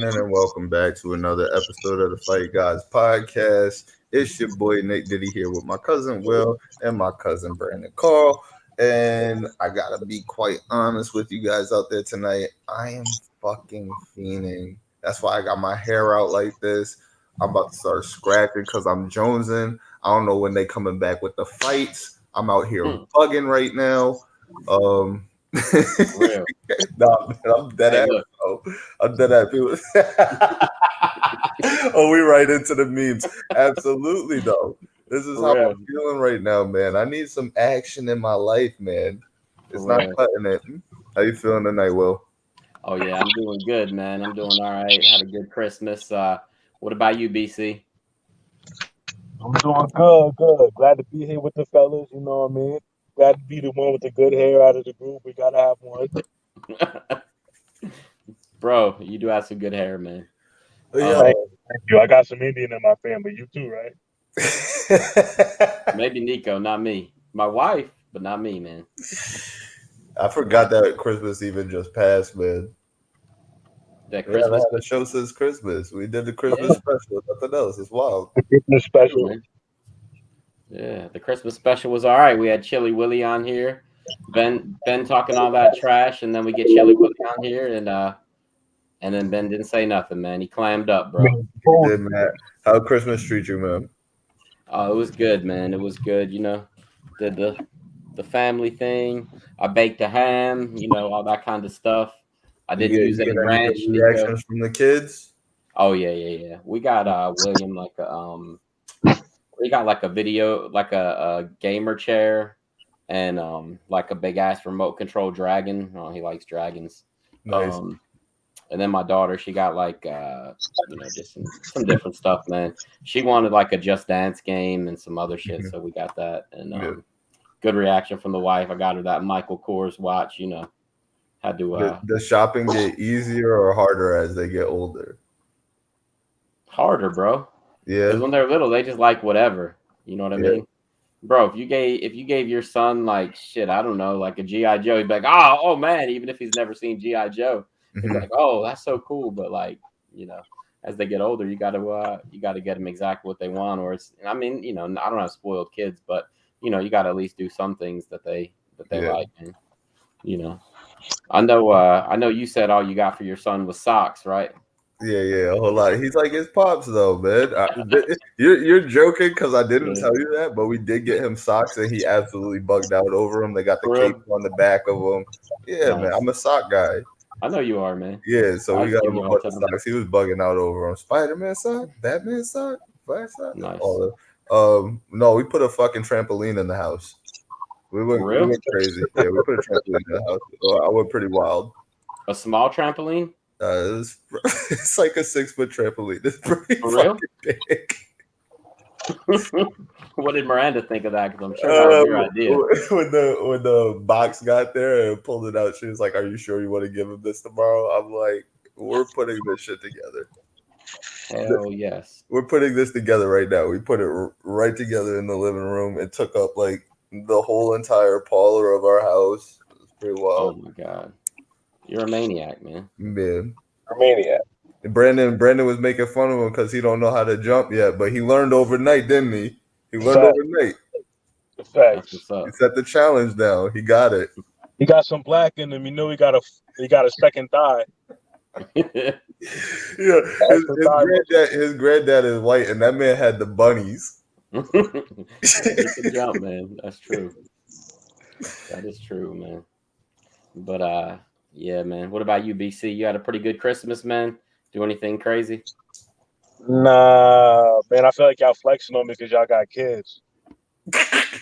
evening, and welcome back to another episode of the Fight Guys podcast. It's your boy Nick Diddy here with my cousin Will and my cousin Brandon Carl. And I gotta be quite honest with you guys out there tonight. I am fucking fiending. That's why I got my hair out like this. I'm about to start scratching because I'm jonesing. I don't know when they coming back with the fights. I'm out here bugging right now. Real. No, man, I'm dead Hey, ass. look. Bro. I'm dead ass. People. Oh, we right into the memes. Absolutely, though. This is how Real. I'm feeling right now, man. I need some action in my life, man. It's not Real. cutting it. How you feeling tonight, Will? Oh yeah, I'm doing good, man. I'm doing all right. Had a good Christmas. What about you, BC? I'm doing good. Glad to be here with the fellas, you know what I mean? Glad to be the one with the good hair out of the group. We gotta have one. Bro, you do have some good hair, man. Yeah. Thank you. I got some Indian in my family. You too, right? Maybe Nico, not me. My wife, but not me, man. I forgot that Christmas even just passed, man. That We haven't Christmas had a show since Christmas. We did the Christmas special. Nothing else. It's wild. The Christmas special. man. Yeah, the Christmas special was all right. We had Chili Willy on here. Ben talking all that trash, and then we get Chili Willy on here, and then Ben didn't say nothing, man. He clammed up, bro. Yeah, man. How Christmas treat you, man? Oh, it was good, man. It was good. You know, did the family thing. I baked a ham. You know, all that kind of stuff. I didn't use any ranch. Any Nico. reactions from the kids? Oh yeah. We got William we got like a video, like a gamer chair, and like a big ass remote control dragon. Oh, he likes dragons. Nice. And then my daughter, she got like just some different stuff, man. She wanted like a Just Dance game and some other shit, so we got that. And good reaction from the wife. I got her that Michael Kors watch. You know, had to. Does shopping get easier or harder as they get older? Harder, bro. Yeah. Because when they're little, they just like whatever. You know what I mean? Bro, if you gave your son like shit, I don't know, like a G.I. Joe, he'd be like, oh man, even if he's never seen G.I. Joe, he'd be like, oh, that's so cool. But like, you know, as they get older, you gotta get them exactly what they want. Or it's, I mean, you know, I don't have spoiled kids, but you know, you gotta at least do some things that they like. And, you know, I know you said all you got for your son was socks, right? Yeah, a whole lot. He's like his pops though, man. You're joking because I didn't tell you that, but we did get him socks and he absolutely bugged out over them. They got the cape on the back of them. Yeah, nice. Man, I'm a sock guy. I know you are, man. Yeah, so we got him a bunch of socks. He was bugging out over them. Spider-Man sock, Batman sock, Flash sock. Nice. No, we put a fucking trampoline in the house. We went crazy. Yeah, we put a trampoline in the house. I went pretty wild. A small trampoline? It's like a 6-foot trampoline. It's pretty fucking big. What did Miranda think of that? Because I'm sure that was your idea. When the box got there and pulled it out, she was like, "Are you sure you want to give him this tomorrow?" I'm like, "We're putting this shit together." Hell yes. We're putting this together right now. We put it right together in the living room. It took up like the whole entire parlor of our house. It was pretty wild. Oh my god. You're a maniac, man. Man. A maniac. And Brandon was making fun of him because he don't know how to jump yet, but he learned overnight, didn't he? He learned overnight. Facts. He set the challenge down. He got it. He got some black in him. You know he got a second thigh. Yeah, his granddad is white, and that man had the bunnies. You can jump, man. That's true. That is true, man. But yeah, man. What about you, BC? You had a pretty good Christmas, man. Do anything crazy? Nah, man. I feel like y'all flexing on me because y'all got kids.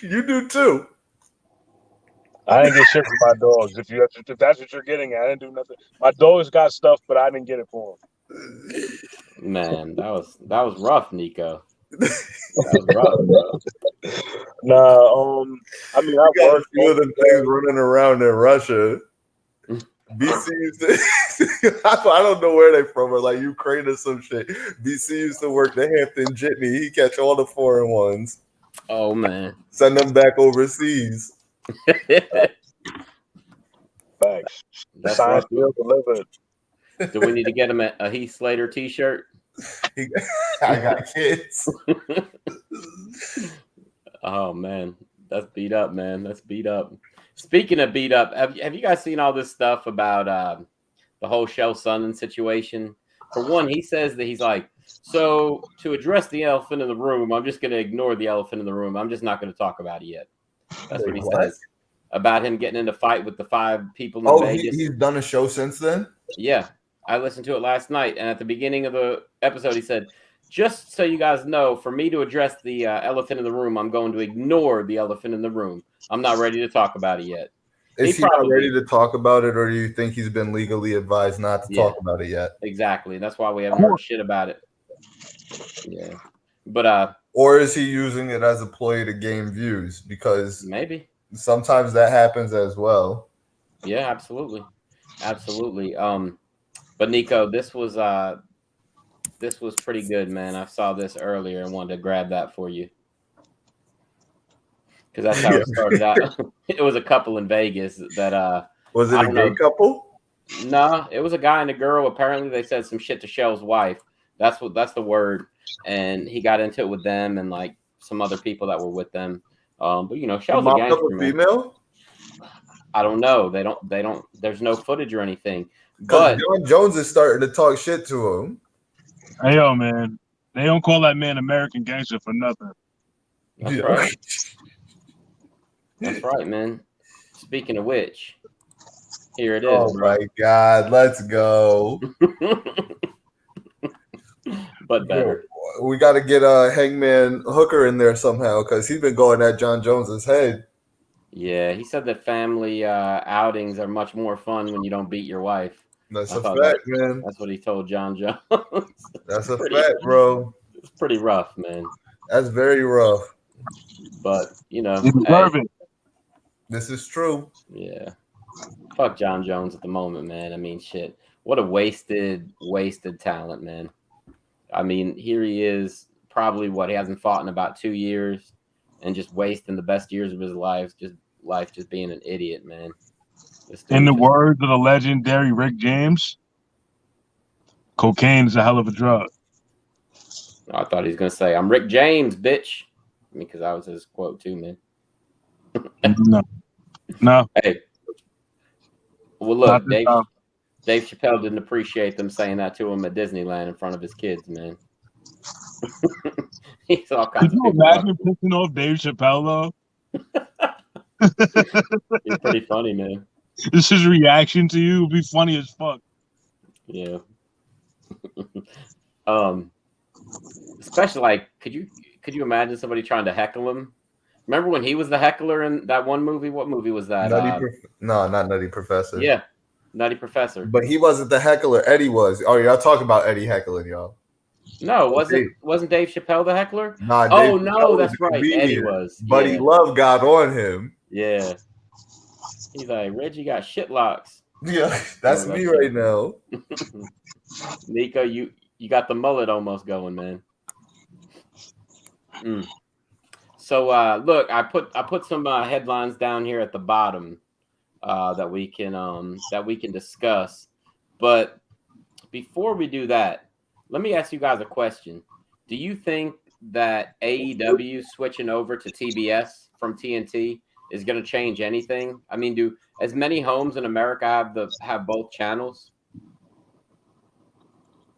You do too. I didn't get shit from my dogs. If that's what you're getting at, I didn't do nothing. My dogs got stuff, but I didn't get it for them. Man, that was rough, Nico. That was rough, bro. Nah, I mean, I got a few of the things running around in Russia. BC used to, I don't know where they from, or like Ukraine or some shit. BC used to work the Hampton Jitney. He catch all the foreign ones. Oh man, send them back overseas. Thanks. Science will deliver. Do we need to get him a Heath Slater T-shirt? I got kids. Oh man, that's beat up, man. That's beat up. Speaking of beat up, have you guys seen all this stuff about the whole Shell Sonnen situation? For one, he says that he's like, so to address the elephant in the room, I'm just going to ignore the elephant in the room. I'm just not going to talk about it yet. That's what he says about him getting into a fight with the 5 people in Vegas. He's done a show since then? Yeah, I listened to it last night, and at the beginning of the episode, he said, just so you guys know, for me to address the elephant in the room, I'm going to ignore the elephant in the room. I'm not ready to talk about it yet. Is he not ready to talk about it, or do you think he's been legally advised not to talk about it yet? Exactly. That's why we haven't heard shit about it. Yeah. But or is he using it as a ploy to gain views? Because maybe sometimes that happens as well. Yeah, absolutely. Absolutely. But Nico, this was pretty good, man. I saw this earlier and wanted to grab that for you. Because that's how it started out. It was a couple in Vegas that was it a gay couple? No, it was a guy and a girl. Apparently they said some shit to Shell's wife. That's the word. And he got into it with them and like some other people that were with them. But you know, Shell's a gangster, man. Female? I don't know. They don't there's no footage or anything. But John Jones is starting to talk shit to him. Hey yo, man. They don't call that man American gangster for nothing. That's right. That's right, man. Speaking of which, here it is. Oh my God, let's go. But better. We got to get a Hangman Hooker in there somehow because he's been going at John Jones's head. Yeah, he said that family outings are much more fun when you don't beat your wife. That's a fact, man. That's what he told John Jones. That's a fact, bro. It's pretty rough, man. That's very rough. But, you know. This is true. Yeah. Fuck John Jones at the moment, man. I mean, shit. What a wasted talent, man. I mean, here he is, probably he hasn't fought in about 2 years and just wasting the best years of his life, just being an idiot, man. In the words of the legendary Rick James, cocaine is a hell of a drug. I thought he was going to say, I'm Rick James, bitch. Because that was his quote too, man. No. Hey. Well, look, Dave Chappelle didn't appreciate them saying that to him at Disneyland in front of his kids, man. He's all kinds Could you imagine pissing off Dave Chappelle, though? He's pretty funny, man. This his reaction to you would be funny as fuck. Yeah. Especially like, could you imagine somebody trying to heckle him? Remember when he was the heckler in that one movie? What movie was that? No, not Nutty Professor. Yeah, Nutty Professor. But he wasn't the heckler. Eddie was. Oh, y'all talking about Eddie heckling, y'all. No, wasn't Dave Chappelle the heckler? Nah, no, that's right. Eddie was. Buddy Love got on him. Yeah. He's like, Reggie got shit locks. Yeah, that's me right now. Nico, you got the mullet almost going, man. So look, I put some headlines down here at the bottom that we can discuss. But before we do that, let me ask you guys a question. Do you think that AEW switching over to TBS from TNT is going to change anything? I mean, do as many homes in America have both channels?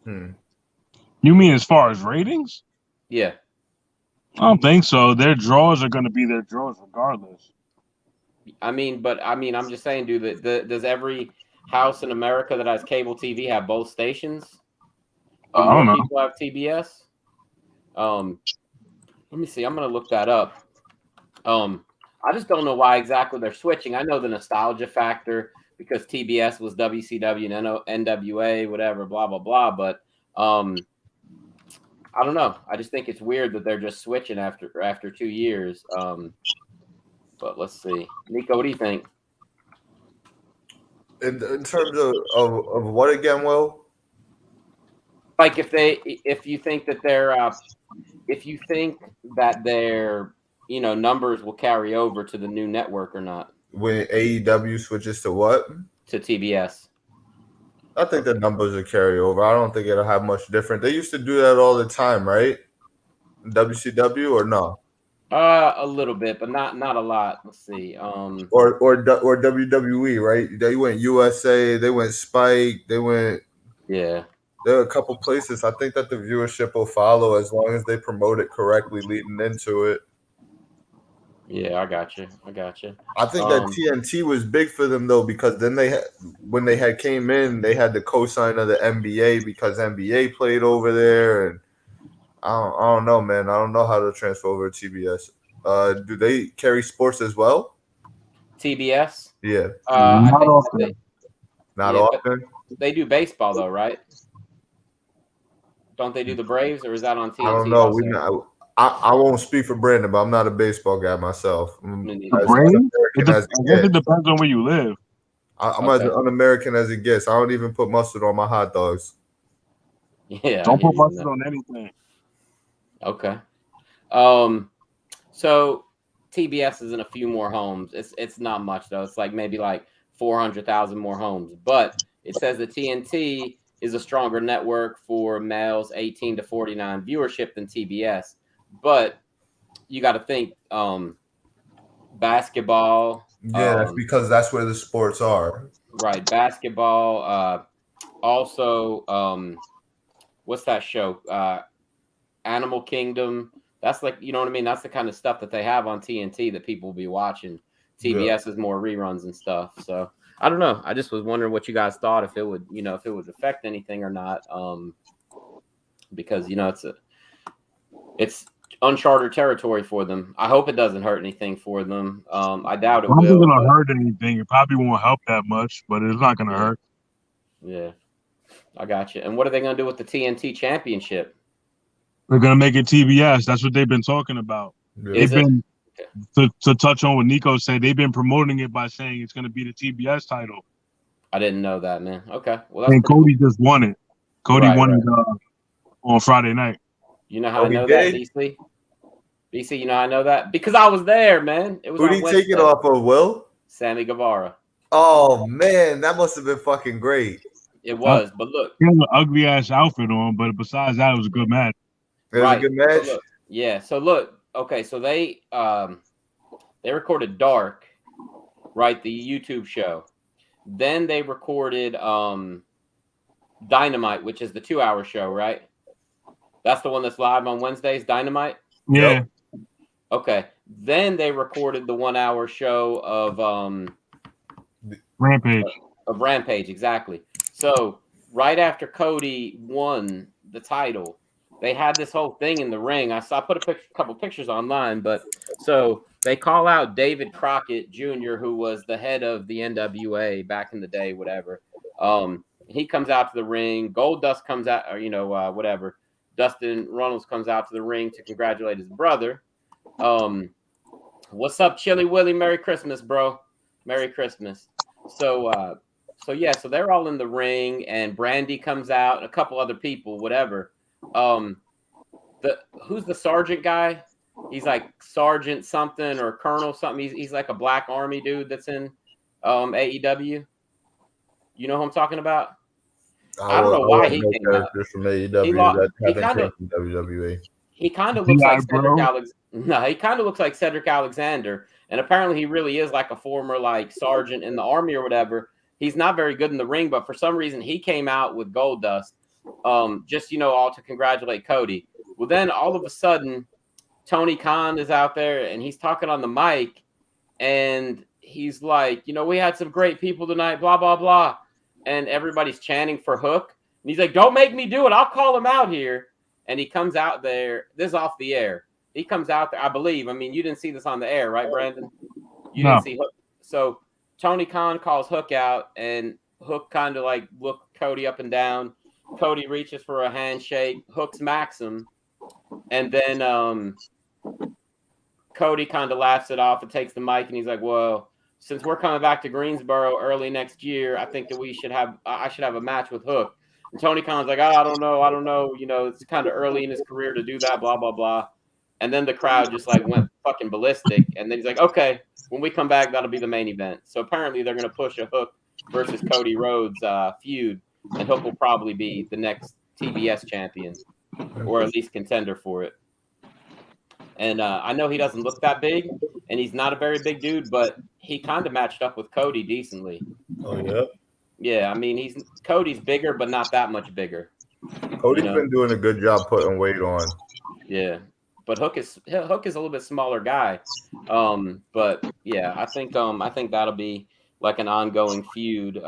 You mean as far as ratings? Yeah. I don't think so. Their draws are going to be their draws regardless. I'm just saying, does every house in America that has cable TV have both stations? Do more people have TBS? Let me see. I'm going to look that up. I just don't know why exactly they're switching. I know the nostalgia factor because TBS was WCW and NWA, whatever, blah, blah, blah. But I don't know. I just think it's weird that they're just switching after 2 years. But let's see. Nico, what do you think? In terms of what again, Will? Like if you think that their numbers will carry over to the new network or not. When AEW switches to what? To TBS. I think the numbers will carry over. I don't think it'll have much different. They used to do that all the time, right? WCW or no? A little bit, but not a lot. Let's see. Or WWE, right? They went USA, they went Spike, they went. Yeah. There are a couple places. I think that the viewership will follow as long as they promote it correctly leading into it. Yeah, I got you. I think that TNT was big for them though because then when they had came in, they had the cosign of the NBA because NBA played over there, and I don't know, man. I don't know how to transfer over to TBS. Do they carry sports as well? TBS. Yeah, I Not think that often. not yeah, but often. they do baseball though, right? Don't they do the Braves, or is that on I don't TNT know. also? I won't speak for Brandon, but I'm not a baseball guy myself. I'm Me The neither. as Braves? un-American as it I guess it gets. depends on where you live. I'm as Okay. un-American as it gets. I don't even put mustard on my hot dogs. Yeah, I Don't hear put you on mustard that. on anything. Okay. So TBS is in a few more homes. It's not much though. It's like maybe like 400,000 more homes. But it says that TNT is a stronger network for males 18 to 49 viewership than TBS. But you got to think basketball, Yeah, that's because that's where the sports are. right? Basketball. Also, what's that show? Animal Kingdom. That's like, you know what I mean? That's the kind of stuff that they have on TNT that people will be watching. Yeah. TBS is more reruns and stuff. So I don't know. I just was wondering what you guys thought, if it would, if it would affect anything or not. Because it's uncharted territory for them. I hope it doesn't hurt anything for them. I doubt I it don't think it's will, gonna but hurt anything. It probably won't help that much, but it's not gonna yeah, hurt. yeah, I got you. And what are they gonna do with the TNT championship? They're gonna make it TBS. That's what they've been talking about. Yeah. Is They've it? been to touch on what Nico said. They've been promoting it by saying it's gonna be the TBS title. I didn't know that, man. Okay, well that's And pretty cool. Cody just won it. Cody Right, won right. it on Friday night. You know how Oh, I he know that, did? DC? DC, you know how I know that? Because I was there, man. It was Who'd on he take it Wednesday. off of, Will? Sammy Guevara. Oh man, that must have been fucking great. It was, but look, He has an ugly ass outfit on, but besides that, it was a good match. It was a right. good So match. look, yeah. So look, okay. So they recorded Dark, right? The YouTube show. Then they recorded Dynamite, which is the 2-hour show, right? That's the one that's live on Wednesdays. Dynamite. Yeah. Yep. Okay. Then they recorded the 1-hour show Rampage. of Rampage, exactly. So right after Cody won the title, they had this whole thing in the ring. I put a couple pictures online, but so they call out David Crockett Jr., who was the head of the NWA back in the day, whatever. He comes out to the ring. Goldust comes out, or whatever. Dustin Runnels comes out to the ring to congratulate his brother. What's up, Chili Willy? Merry Christmas, bro. Merry Christmas. So they're all in the ring, and Brandy comes out, and a couple other people, whatever. Who's the sergeant guy? He's like sergeant something or colonel something. He's like a black army dude that's in AEW. You know who I'm talking about? I don't know I why wouldn't he know came out. characters from AEW that He haven't kind came of from WWE. he kind of looks G.I. like Cedric Bro. he kind of looks like Cedric Alexander, and apparently he really is like a former like sergeant in the army or whatever. He's not very good in the ring, but for some reason he came out with Goldust, just all to congratulate Cody. Well, then all of a sudden, Tony Khan is out there and he's talking on the mic, and he's like, we had some great people tonight, blah blah blah, and everybody's chanting for Hook, and he's like, don't make me do it, I'll call him out here. And he comes out there. This is off the air. He comes out there, I believe. I mean, you didn't see this on the air, right, Brandon? You didn't see Hook. So Tony Khan calls Hook out, and Hook kind of like look Cody up and down. Cody reaches for a handshake. Hook smacks him, and then Cody kind of laughs it off and takes the mic, and he's like, "Well, since we're coming back to Greensboro early next year, I think that I should have a match with Hook." And Tony Khan's like, I don't know. It's kind of early in his career to do that, blah, blah, blah. And then the crowd just like went fucking ballistic. And then he's like, okay, when we come back, that'll be the main event. So apparently they're going to push a Hook versus Cody Rhodes feud. and Hook will probably be the next TBS champion, or at least contender for it. And I know he doesn't look that big, and he's not a very big dude, but he kind of matched up with Cody decently. Oh yeah. Yeah, I mean Cody's bigger, but not that much bigger. Cody's been doing a good job putting weight on. Yeah, but Hook is a little bit smaller guy. But yeah, I think that'll be like an ongoing feud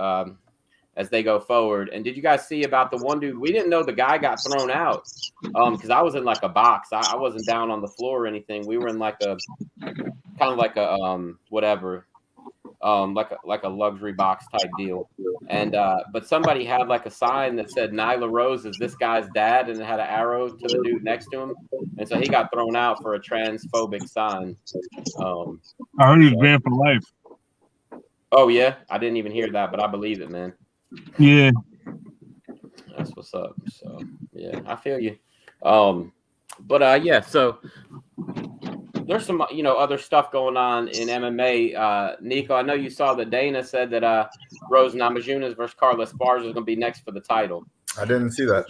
as they go forward. And did you guys see about the one dude? We didn't know the guy got thrown out because I was in like a box. I wasn't down on the floor or anything. We were in like a kind of like a whatever. Like a luxury box type deal, and but somebody had like a sign that said Nyla Rose is this guy's dad, and it had an arrow to the dude next to him, and so he got thrown out for a transphobic sign. I heard he was banned for life. Oh yeah, I didn't even hear that, but I believe it, man. Yeah, that's what's up. So yeah, I feel you. But yeah, so. There's some, other stuff going on in MMA. Nico, I know you saw that Dana said that Rose Namajunas versus Carla Esparza is going to be next for the title. I didn't see that.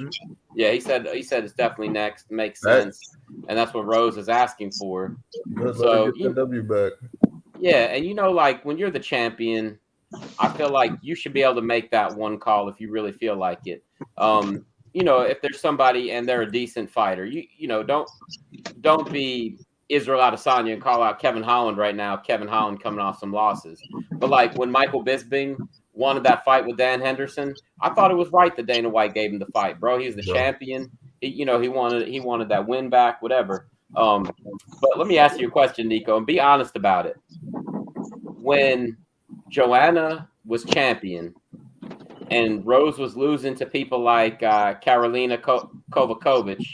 Yeah, he said it's definitely next. Makes sense, and that's what Rose is asking for. So get the W back. Yeah, and like when you're the champion, I feel like you should be able to make that one call if you really feel like it. If there's somebody and they're a decent fighter, you don't be Israel Adesanya and call out Kevin Holland right now. Kevin Holland coming off some losses. But like when Michael Bisping wanted that fight with Dan Henderson, I thought it was right that Dana White gave him the fight, bro. He's the champion. He wanted that win back, whatever. But let me ask you a question, Nico, and be honest about it. When Joanna was champion and Rose was losing to people like Karolina Kovacevic,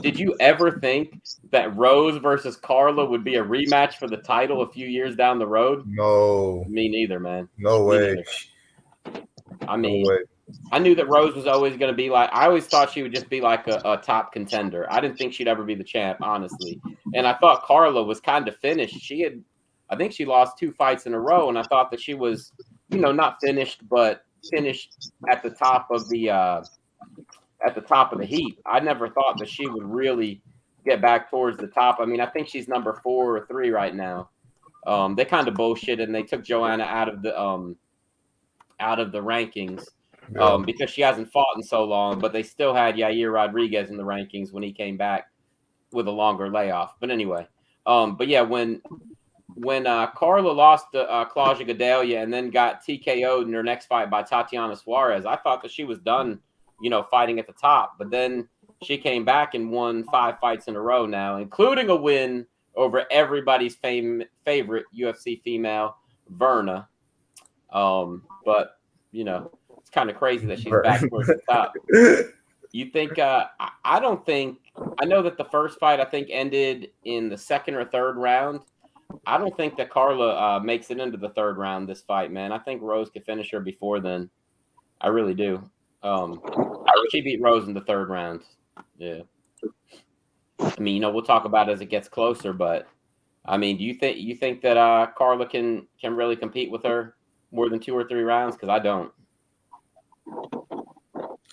did you ever think that Rose versus Carla would be a rematch for the title a few years down the road? No. Me neither, man. No way. Neither. I mean, I knew that Rose was always going to be like, I always thought she would just be like a top contender. I didn't think she'd ever be the champ, honestly. And I thought Carla was kind of finished. I think she lost 2 fights in a row, and I thought that she was, not finished, but finished at the top of the heap. I never thought that she would really get back towards the top. I mean, I think she's number 4 or 3 right now. They kind of bullshit and they took Joanna out of the rankings because she hasn't fought in so long. But they still had Yair Rodriguez in the rankings when he came back with a longer layoff. But anyway, but yeah, when Carla lost to Claudia Gadelha and then got TKO'd in her next fight by Tatiana Suarez, I thought that she was done, fighting at the top. But then she came back and won 5 fights in a row now, including a win over everybody's favorite UFC female, Verna. But, it's kind of crazy that she's back towards the top. You think I don't think – I know that the first fight, I think, ended in the 2nd or 3rd round. I don't think that Carla makes it into the 3rd round this fight, man. I think Rose could finish her before then. I really do. She beat Rose in the 3rd round. Yeah. I mean, we'll talk about it as it gets closer, but I mean, do you think that Carla can really compete with her more than 2 or 3 rounds? Because I don't.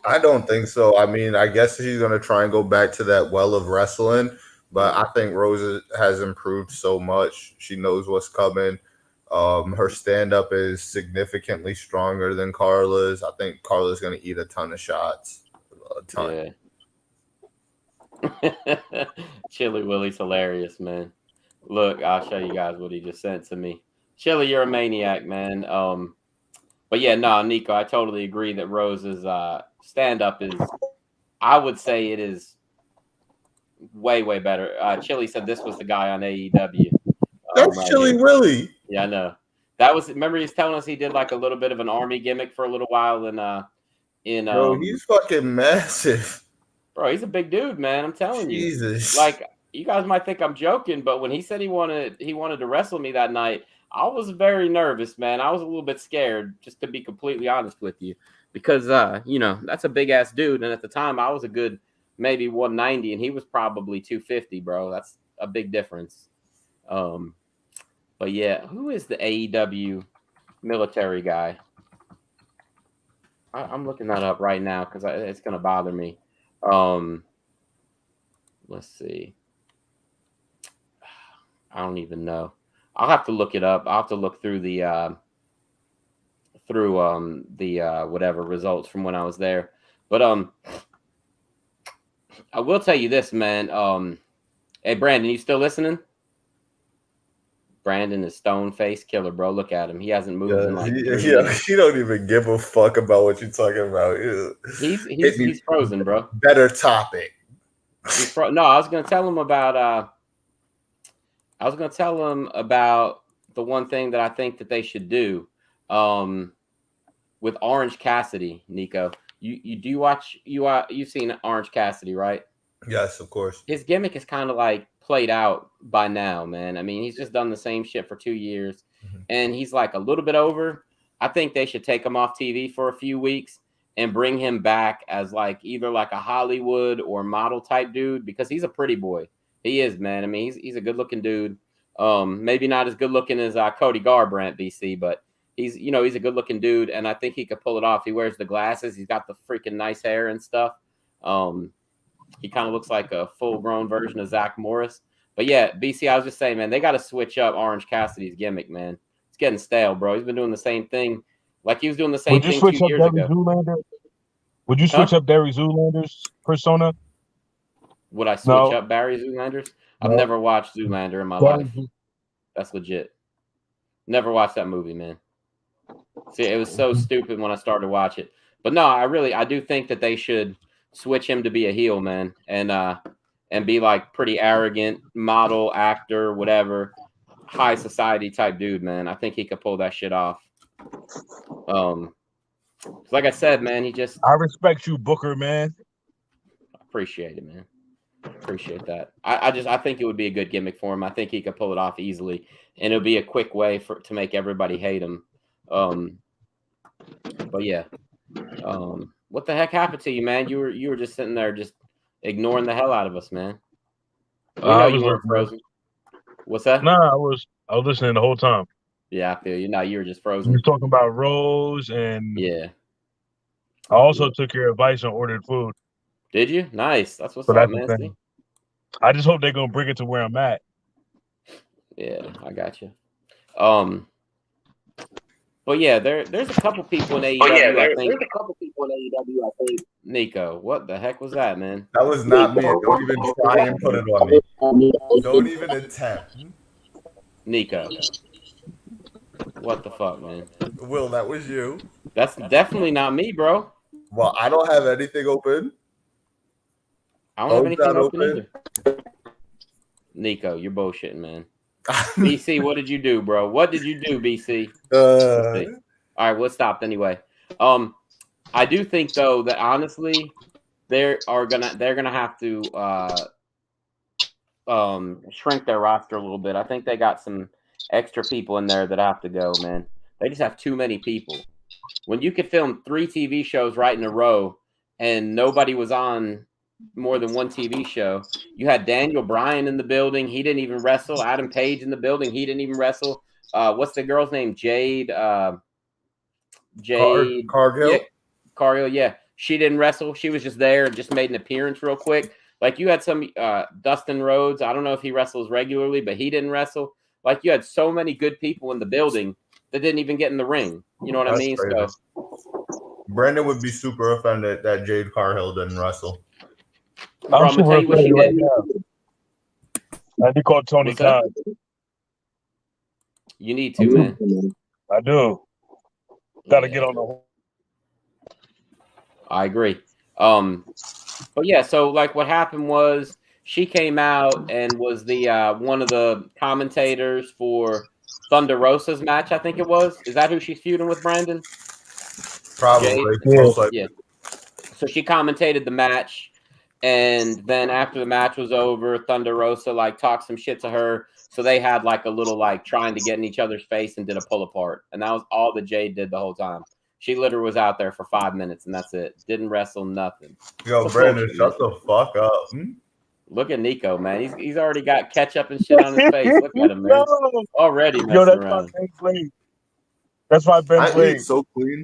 I don't think so. I mean, I guess she's going to try and go back to that well of wrestling, but I think Rose has improved so much. She knows what's coming. Her stand-up is significantly stronger than Carla's. I think Carla's going to eat a ton of shots. A ton. Yeah. Chili Willie's hilarious, man. Look, I'll show you guys what he just sent to me. Chili, you're a maniac, man. But yeah, no, Nico, I totally agree that Rose's stand-up is, I would say it is way, way better. Chili said this was the guy on AEW. That's right Chili Willie. Yeah, I know. That was, remember he's telling us he did like a little bit of an army gimmick for a little while bro, he's fucking massive. Bro, he's a big dude, man. I'm telling you. Jesus. Like, you guys might think I'm joking, but when he said he wanted to wrestle me that night, I was very nervous, man. I was a little bit scared, just to be completely honest with you, because that's a big ass dude, and at the time I was a good maybe 190, and he was probably 250, bro. That's a big difference. But yeah, who is the AEW military guy? I'm looking that up right now because it's gonna bother me. Let's see. I don't even know. I'll have to look it up. I'll have to look through the whatever results from when I was there. But I will tell you this, man. Hey Brandon, you still listening? Brandon is stone face killer, bro. Look at him. He hasn't moved in like 3 minutes. He don't even give a fuck about what you're talking about. He's frozen, bro. Better topic. No, I was gonna tell him about the one thing that I think that they should do with Orange Cassidy, Nico. You've seen Orange Cassidy, right? Yes, of course. His gimmick is kind of like played out by now, man. I mean, he's just done the same shit for 2 years, and he's like a little bit over. I think they should take him off TV for a few weeks and bring him back as like either like a Hollywood or model type dude, because he's a pretty boy. He is, man. I mean, he's a good looking dude. Maybe not as good looking as Cody Garbrandt, BC, but he's a good looking dude, and I think he could pull it off. He wears the glasses. He's got the freaking nice hair and stuff. He kind of looks like a full-grown version of Zach Morris. But yeah, BC, I was just saying, man, they got to switch up Orange Cassidy's gimmick, man. It's getting stale, bro. He's been doing the same thing. Like he was doing the same thing 2 years ago. Zoolander? Would you switch up Barry Zoolander's persona? Would I switch up Barry Zoolander's? I've never watched Zoolander in my life. That's legit. Never watched that movie, man. See, it was so stupid when I started to watch it. But no, I do think that they should switch him to be a heel, man, and be like pretty arrogant model, actor, whatever, high society type dude, man. I think he could pull that shit off. Like I said, man, I respect you, Booker, man. Appreciate it, man. Appreciate that. I think it would be a good gimmick for him. I think he could pull it off easily, and it'll be a quick way to make everybody hate him. But yeah. What the heck happened to you, man? You were just sitting there just ignoring the hell out of us, man. We know you weren't frozen. What's that? No, I was listening the whole time. Yeah, I feel you. No, you were just frozen. You were talking about Rose, and yeah. I also took your advice and ordered food. Did you? Nice. That's what's up, man. See? I just hope they're gonna bring it to where I'm at. Yeah, I got you. But yeah, there's a couple people in AEW. There's a couple people in AEW. I think. Nico, what the heck was that, man? That was not me. Don't even try and put it on me. Don't even attempt. Nico, what the fuck, man? Will, that was you. That's definitely not me, bro. Well, I don't have anything open. I don't have anything open either. Nico, you're bullshitting, man. BC, what did you do, bro? What did you do, BC? All right, we'll stop anyway. I do think though that honestly, they're gonna have to shrink their roster a little bit. I think they got some extra people in there that have to go, man. They just have too many people. When you could film 3 TV shows right in a row and nobody was on more than one TV show. You had Daniel Bryan in the building. He didn't even wrestle. Adam Page in the building. He didn't even wrestle. What's the girl's name? Jade Cargill. Yeah, Cargill. Yeah. She didn't wrestle. She was just there and just made an appearance real quick. Like you had some Dustin Rhodes. I don't know if he wrestles regularly, but he didn't wrestle. Like you had so many good people in the building that didn't even get in the ring. You know what I mean? Crazy. So Brandon would be super offended that Jade Cargill didn't wrestle. Bro, I'm gonna tell you what she did. I do call Tony Khan. You need to, man. I do. Gotta get on the. I agree. But yeah, so like what happened was she came out and was the one of the commentators for Thunder Rosa's match, I think it was. Is that who she's feuding with, Brandon? Probably. Yeah. So she commentated the match. And then after the match was over, Thunder Rosa like talked some shit to her. So they had like a little like trying to get in each other's face and did a pull apart. And that was all that Jade did the whole time. She literally was out there for 5 minutes and that's it. Didn't wrestle, nothing. Yo, Brandon, shut the fuck up. Look at Nico, man. He's already got ketchup and shit on his face. Look at him, man. Already messing around. That's why Ben played. So clean.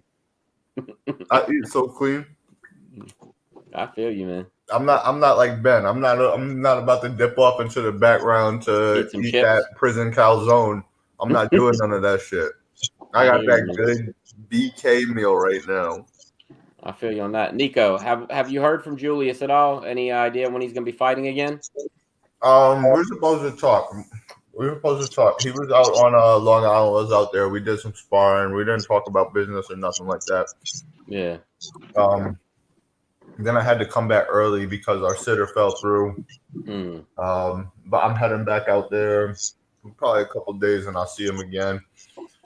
I eat so clean. I feel you, man. I'm not like Ben. I'm not about to dip off into the background to Eat some eat that chips. prison calzone. I'm not doing none of that shit. I got hear you, that man. good BK meal right now. I feel you on that. Nico, have you heard from Julius at all? Any idea when he's gonna be fighting again? We're supposed to talk. We were supposed to talk. He was out on Long Island. Was out there. We did some sparring. We didn't talk about business or nothing like that. Yeah. Then I had to come back early because our sitter fell through. But I'm heading back out there probably a couple days, and I'll see him again.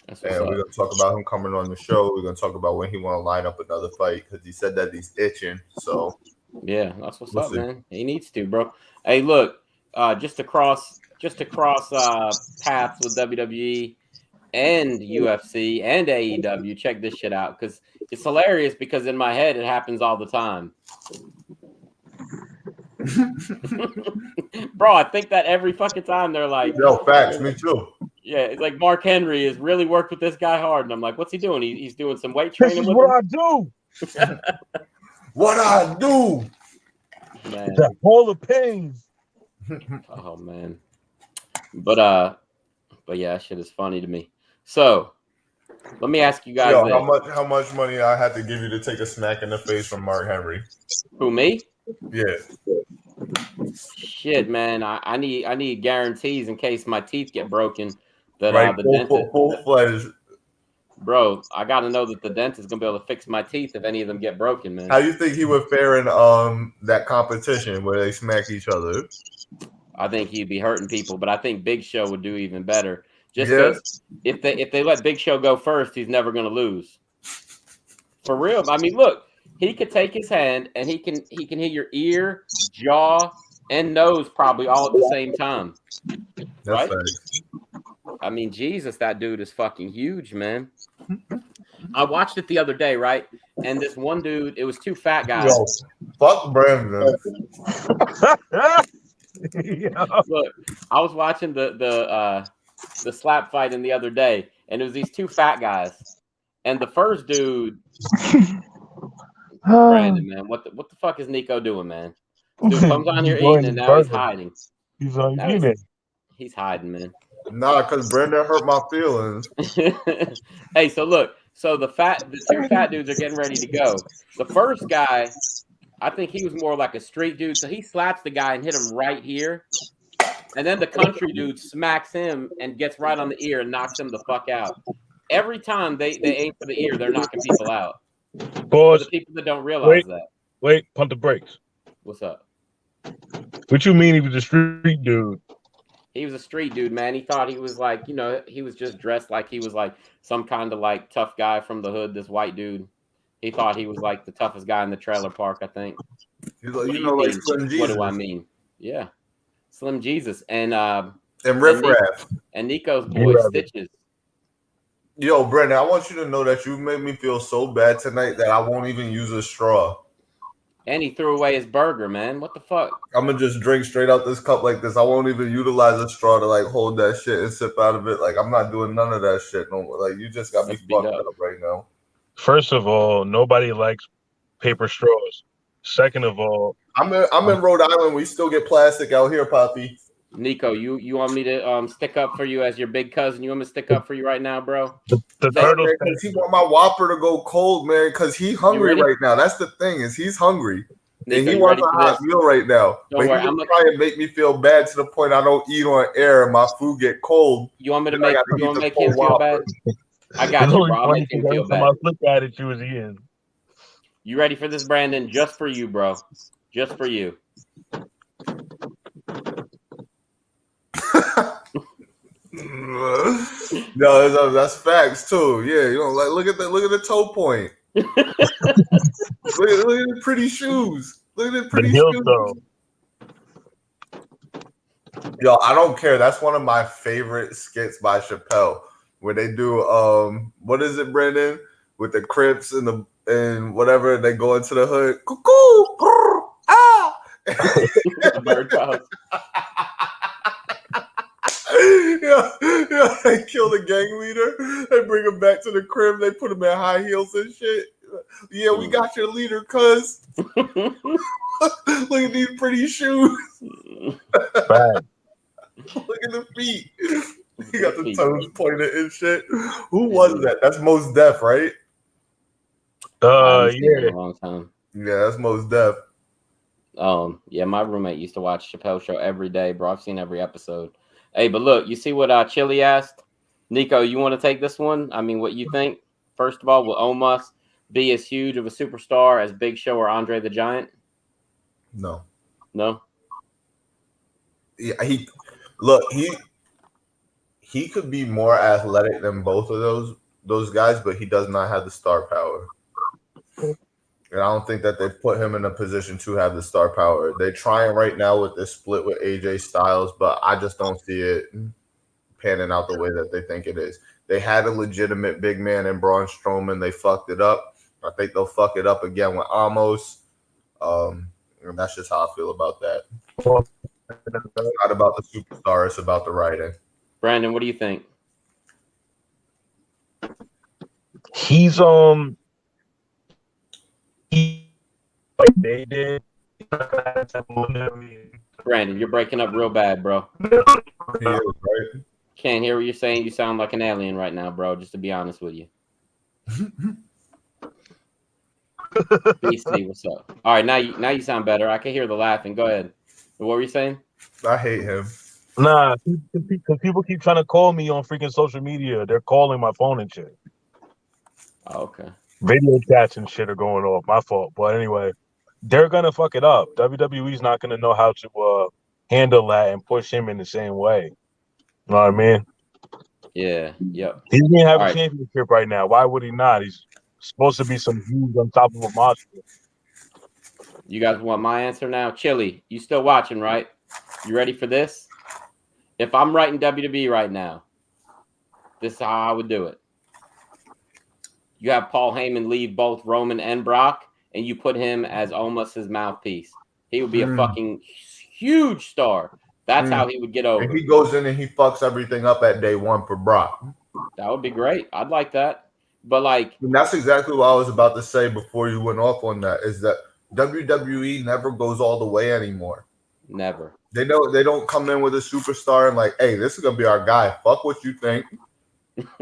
That's And we're gonna talk about him coming on the show. We're gonna talk about when he want to line up another fight because he said that he's itching. So yeah, that's what's up, man. He needs to, bro. Hey, look, just to cross paths with WWE and UFC and AEW. Check this shit out because it's hilarious. Because in my head, it happens all the time. Bro, I think that every fucking time they're like, yo, facts, me too. Yeah, it's like Mark Henry has really worked with this guy hard, and I'm like, what's he doing? He's doing some weight training. This is with what him? I do. What I do, man. That Hall of Pains. Oh man, but yeah, that shit is funny to me. So let me ask you guys this. How much money I had to give you to take a smack in the face from Mark Henry? Who, me? Yeah. Shit, man, I need guarantees in case my teeth get broken. That right, the dentist, full-fledged. Bro, I got to know that the dentist is gonna be able to fix my teeth if any of them get broken, man. How do you think he would fare in that competition where they smack each other? I think he'd be hurting people, but I think Big Show would do even better. Just because if they let Big Show go first, he's never gonna lose. For real. I mean, look, he could take his hand and he can hit your ear, jaw, and nose probably all at the same time. Right? I mean, Jesus, that dude is fucking huge, man. I watched it the other day, right? And this one dude, it was two fat guys. Yo, fuck Brandon. Look, I was watching the slap fighting the other day, and it was these two fat guys. And the first dude, Brandon, man, what the fuck is Nico doing, man? Dude comes on here eating, and now he's hiding. He's hiding, man. Nah, because Brandon hurt my feelings. Hey, so look, the two fat dudes are getting ready to go. The first guy, I think he was more like a street dude, so he slaps the guy and hit him right here. And then the country dude smacks him and gets right on the ear and knocks him the fuck out. Every time they aim for the ear, they're knocking people out. For the people that don't realize that. Wait, pump the brakes. What's up? What you mean he was a street dude? He was a street dude, man. He thought he was like, he was just dressed like he was like some kind of like tough guy from the hood, this white dude. He thought he was like the toughest guy in the trailer park, I think. He's like, like Slim Jesus. What do I mean? Yeah. Slim Jesus. And Riff Raff. And Nico's boy Stitches. Yo, Brandon, I want you to know that you made me feel so bad tonight that I won't even use a straw. And he threw away his burger, man. What the fuck? I'm gonna just drink straight out this cup like this. I won't even utilize a straw to like hold that shit and sip out of it. Like I'm not doing none of that shit no more. Like you just got me fucked up right now. First of all, nobody likes paper straws. Second of all, I'm in Rhode Island. We still get plastic out here, Poppy. Nico, you want me to stick up for you as your big cousin? You want me to stick up for you right now, bro? The turtle, because he want my Whopper to go cold, man. Because he's hungry right now. That's the thing is he's hungry. Nico, and he wants a hot meal right now. Don't worry, I'm trying to make me feel bad to the point I don't eat on air and my food get cold. You want me to make him feel bad? I got you, bro. I'll make him feel bad. I looked at it, you was in. You ready for this, Brandon? Just for you, bro. Just for you. No, that's facts too. Yeah, like look at the toe point. look at the pretty shoes. Look at the pretty shoes. Though. Yo, I don't care. That's one of my favorite skits by Chappelle, where they do what is it, Brandon? With the Crips and whatever, they go into the hood. Cuckoo, brr, ah. The bird house. Yeah, they kill the gang leader. They bring him back to the crib. They put him in high heels and shit. Yeah, we got your leader, cuz. Look at these pretty shoes. Right. Look at the feet. He got the toes pointed and shit. Who was that? That's Most Def, right? I haven't seen it Yeah. in a long time. Yeah, that's Most Def. Yeah, my roommate used to watch Chappelle Show every day, bro. I've seen every episode. Hey, but look, you see what Chili asked? Nico, you want to take this one? I mean, what you think? First of all, will Omos be as huge of a superstar as Big Show or Andre the Giant? No. No? Yeah, he could be more athletic than both of those guys, but he does not have the star power. And I don't think that they put him in a position to have the star power. They're trying right now with this split with AJ Styles, but I just don't see it panning out the way that they think it is. They had a legitimate big man in Braun Strowman. They fucked it up. I think they'll fuck it up again with Amos. And that's just how I feel about that. It's not about the superstar. It's about the writing. Brandon, what do you think? He's like they did. Brandon, you're breaking up real bad, bro. He is, right? Can't hear what you're saying. You sound like an alien right now, bro, just to be honest with you. BC, what's up? All right, now you sound better. I can hear the laughing. Go ahead. What were you saying? I hate him. Nah, because people keep trying to call me on freaking social media. They're calling my phone and shit. Oh, okay. Video chats and shit are going off. My fault. But anyway, they're gonna fuck it up. WWE's not gonna know how to handle that and push him in the same way. You know what I mean? Yeah. Yep. He doesn't even have All a right. championship right now. Why would he not? He's supposed to be some huge on top of a monster. You guys want my answer now? Chili, you still watching, right? You ready for this? If I'm writing WWE right now, this is how I would do it. You have Paul Heyman leave both Roman and Brock, and you put him as almost his mouthpiece. He would be a fucking huge star. That's how he would get over. And he goes in and he fucks everything up at day one for Brock. That would be great. I'd like that. But like, and that's exactly what I was about to say before you went off on that, is that WWE never goes all the way anymore. Never. They don't come in with a superstar and like, hey, this is gonna be our guy. Fuck what you think.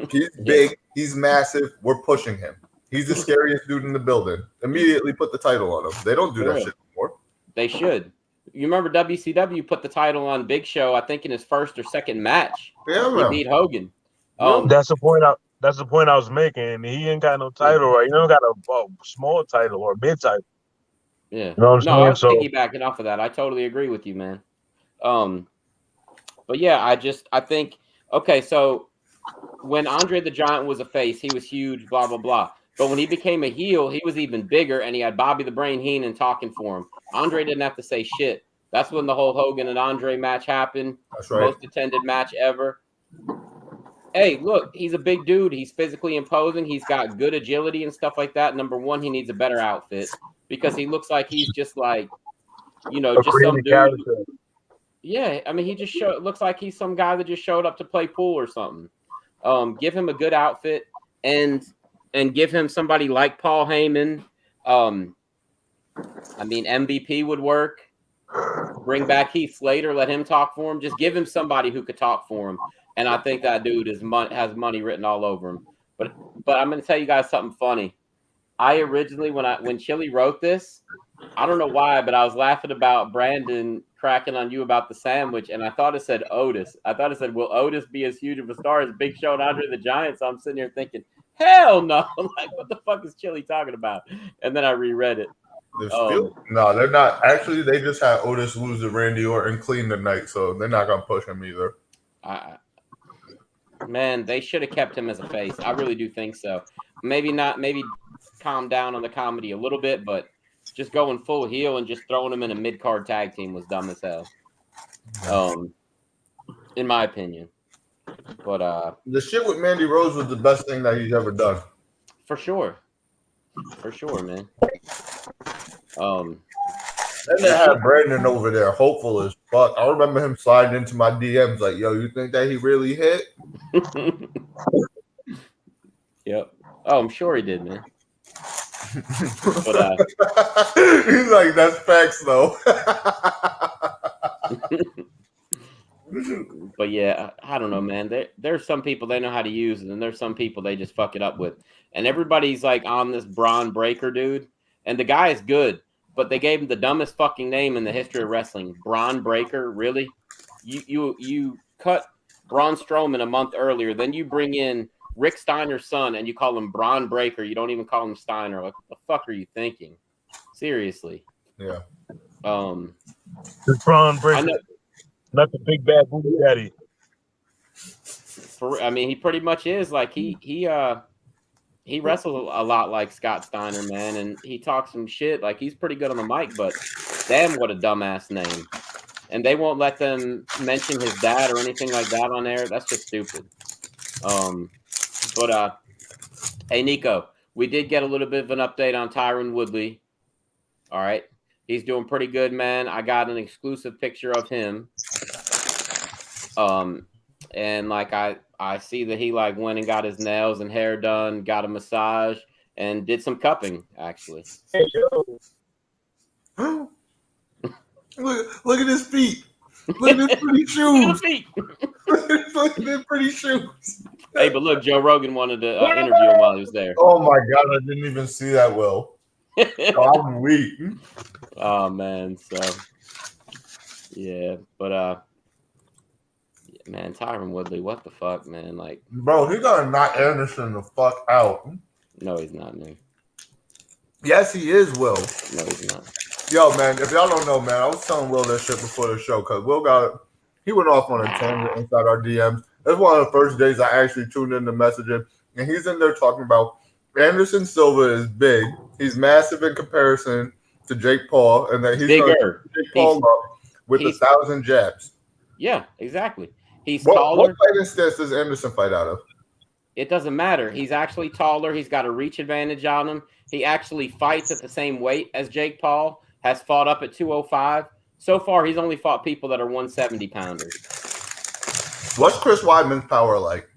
He's big, he's massive, we're pushing him. He's the scariest dude in the building. Immediately put the title on him. They don't do that shit anymore. They should. You remember WCW put the title on Big Show, I think, in his first or second match. Yeah, man. He beat Hogan. That's the point. That's the point I was making. He ain't got no title, right? He don't got a small title or a mid title. Yeah. You know what I'm saying? I was piggybacking off of that. I totally agree with you, man. But yeah, I think, okay, so when Andre the Giant was a face, he was huge, blah, blah, blah. But when he became a heel, he was even bigger, and he had Bobby the Brain Heenan talking for him. Andre didn't have to say shit. That's when the whole Hogan and Andre match happened. That's right. Most attended match ever. Hey, look, he's a big dude. He's physically imposing. He's got good agility and stuff like that. Number one, he needs a better outfit because he looks like he's just like, just some dude. Character. Yeah, I mean, he just looks like he's some guy that just showed up to play pool or something. Give him a good outfit and give him somebody like Paul Heyman. I mean, MVP would work. Bring back Heath Slater, let him talk for him. Just give him somebody who could talk for him. And I think that dude has money written all over him. But I'm going to tell you guys something funny. I originally, when Chili wrote this, I don't know why, but I was laughing about Brandon cracking on you about the sandwich, and I thought it said Otis. I thought it said, will Otis be as huge of a star as Big Show and Andre the Giant? So I'm sitting here thinking, hell no. Like, what the fuck is Chili talking about? And then I reread it. No, they're not. Actually, they just had Otis lose to Randy Orton clean tonight, so they're not going to push him either. Man, they should have kept him as a face. I really do think so. Maybe calm down on the comedy a little bit, but just going full heel and just throwing him in a mid-card tag team was dumb as hell. In my opinion. But the shit with Mandy Rose was the best thing that he's ever done. For sure. For sure, man. And they had Brandon over there, hopeful as fuck. I remember him sliding into my DMs like, yo, you think that he really hit? Yep. Oh, I'm sure he did, man. But he's like, that's facts though. but yeah, I don't know, man. There's some people they know how to use it, and there's some people they just fuck it up with. And everybody's like on this Braun Breaker dude, and the guy is good, but they gave him the dumbest fucking name in the history of wrestling. Braun Breaker, really? You cut Braun Strowman a month earlier, then you bring in Rick Steiner's son, and you call him Braun Breaker. You don't even call him Steiner. Like, what the fuck are you thinking? Seriously. Yeah. The Braun Breaker, not the big bad booty daddy. I mean, he pretty much is. Like he wrestles a lot like Scott Steiner, man, and he talks some shit. Like he's pretty good on the mic, but damn, what a dumbass name. And they won't let them mention his dad or anything like that on there. That's just stupid. But hey, Nico, we did get a little bit of an update on Tyron Woodley. All right. He's doing pretty good, man. I got an exclusive picture of him. And like I see that he like went and got his nails and hair done, got a massage, and did some cupping, actually. Hey, yo. Look at his feet. Look at his pretty shoes. Feet. Look at his pretty shoes. Hey, but look, Joe Rogan wanted to interview him while he was there. Oh my god, I didn't even see that, Will. I'm weak. Oh man, so yeah, but man, Tyron Woodley, what the fuck, man? Like, bro, he gotta knock Anderson the fuck out. No, he's not, man. Yes, he is, Will. No, he's not. Yo, man, if y'all don't know, man, I was telling Will this shit before the show because Will he went off on a tangent inside our DMs. That's one of the first days I actually tuned into messaging, and he's in there talking about Anderson Silva is big. He's massive in comparison to Jake Paul, and that he's going to Jake Paul up with 1,000 jabs. Yeah, exactly. He's what, taller. What fighting stance does Anderson fight out of? It doesn't matter. He's actually taller. He's got a reach advantage on him. He actually fights at the same weight as Jake Paul, has fought up at 205. So far, he's only fought people that are 170 pounders. What's Chris Weidman's power like?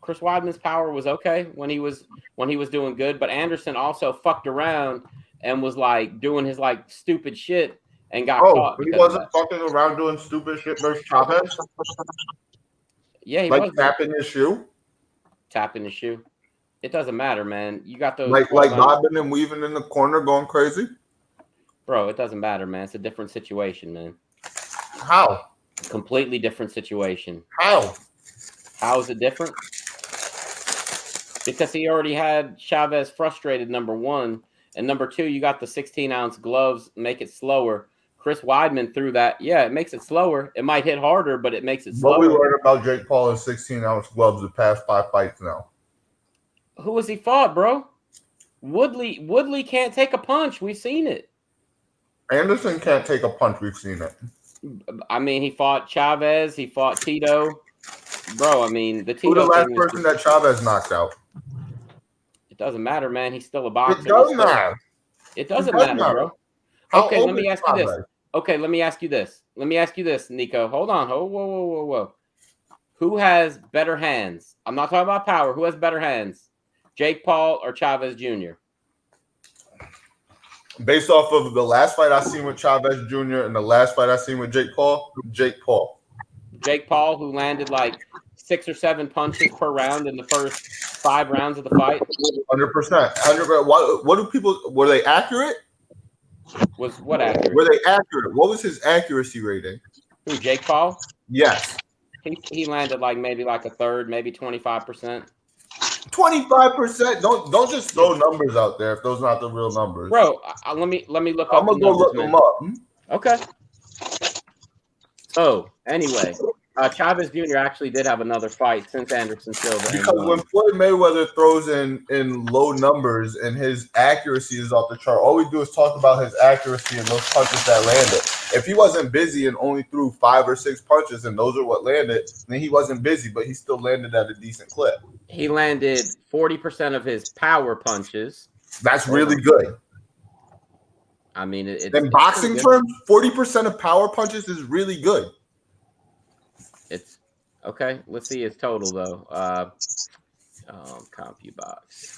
Chris Weidman's power was okay when he was doing good, but Anderson also fucked around and was like doing his like stupid shit and got caught. He wasn't fucking around doing stupid shit versus Chavez? Yeah, he was. Like tapping his shoe? Tapping his shoe. It doesn't matter, man. You got those like bobbing and weaving in the corner going crazy? Bro, it doesn't matter, man. It's a different situation, man. How? Completely different situation. How? How is it different? Because he already had Chavez frustrated, number one. And number two, you got the 16-ounce gloves, make it slower. Chris Weidman threw that. Yeah, it makes it slower. It might hit harder, but it makes it slower. What we learned about Jake Paul is 16-ounce gloves the past 5 fights now. Who has he fought, bro? Woodley can't take a punch. We've seen it. Anderson can't take a punch. We've seen it. I mean, he fought Chavez. He fought Tito. Bro, I mean, the Tito. Who's the last person that Chavez knocked out? It doesn't matter, man. He's still a boxer. It does matter. It doesn't matter, bro. Okay, let me ask you this. Okay, let me ask you this. Let me ask you this, Nico. Hold on. Whoa. Who has better hands? I'm not talking about power. Who has better hands? Jake Paul or Chavez Jr.? Based off of the last fight I seen with Chavez Jr. and the last fight I seen with Jake Paul, Jake Paul. Jake Paul, who landed like 6 or 7 punches per round in the first 5 rounds of the fight. 100%. 100%. What do people? Were they accurate? Was what accurate? Were they accurate? What was his accuracy rating? Who, Jake Paul? Yes. He landed like maybe like a third, maybe 25%. 25%. Don't just throw numbers out there if those are not the real numbers, bro. Let me look up. I'm gonna go look them up. Okay. So anyway, Chavez Jr. actually did have another fight since Anderson Silva. Because when Floyd Mayweather throws in low numbers and his accuracy is off the chart, all we do is talk about his accuracy and those punches that landed. If he wasn't busy and only threw 5 or 6 punches and those are what landed, then he wasn't busy, but he still landed at a decent clip. He landed 40% of his power punches. That's really good. I mean, in boxing terms, 40% of power punches is really good. It's okay. Let's see his total though. CompuBox.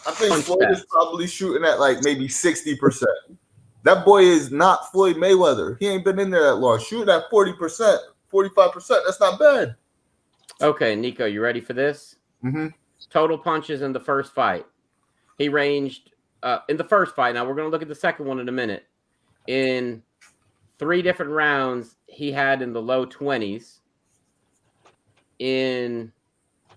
I think Punch Floyd is stats. probably shooting at like maybe 60%. That boy is not Floyd Mayweather. He ain't been in there that long. Shooting at 40%, 45%. That's not bad. Okay, Nico, you ready for this? Mm-hmm. Total punches in the first fight. He ranged in the first fight. Now we're going to look at the second one in a minute. In 3 different rounds, he had in the low 20s. In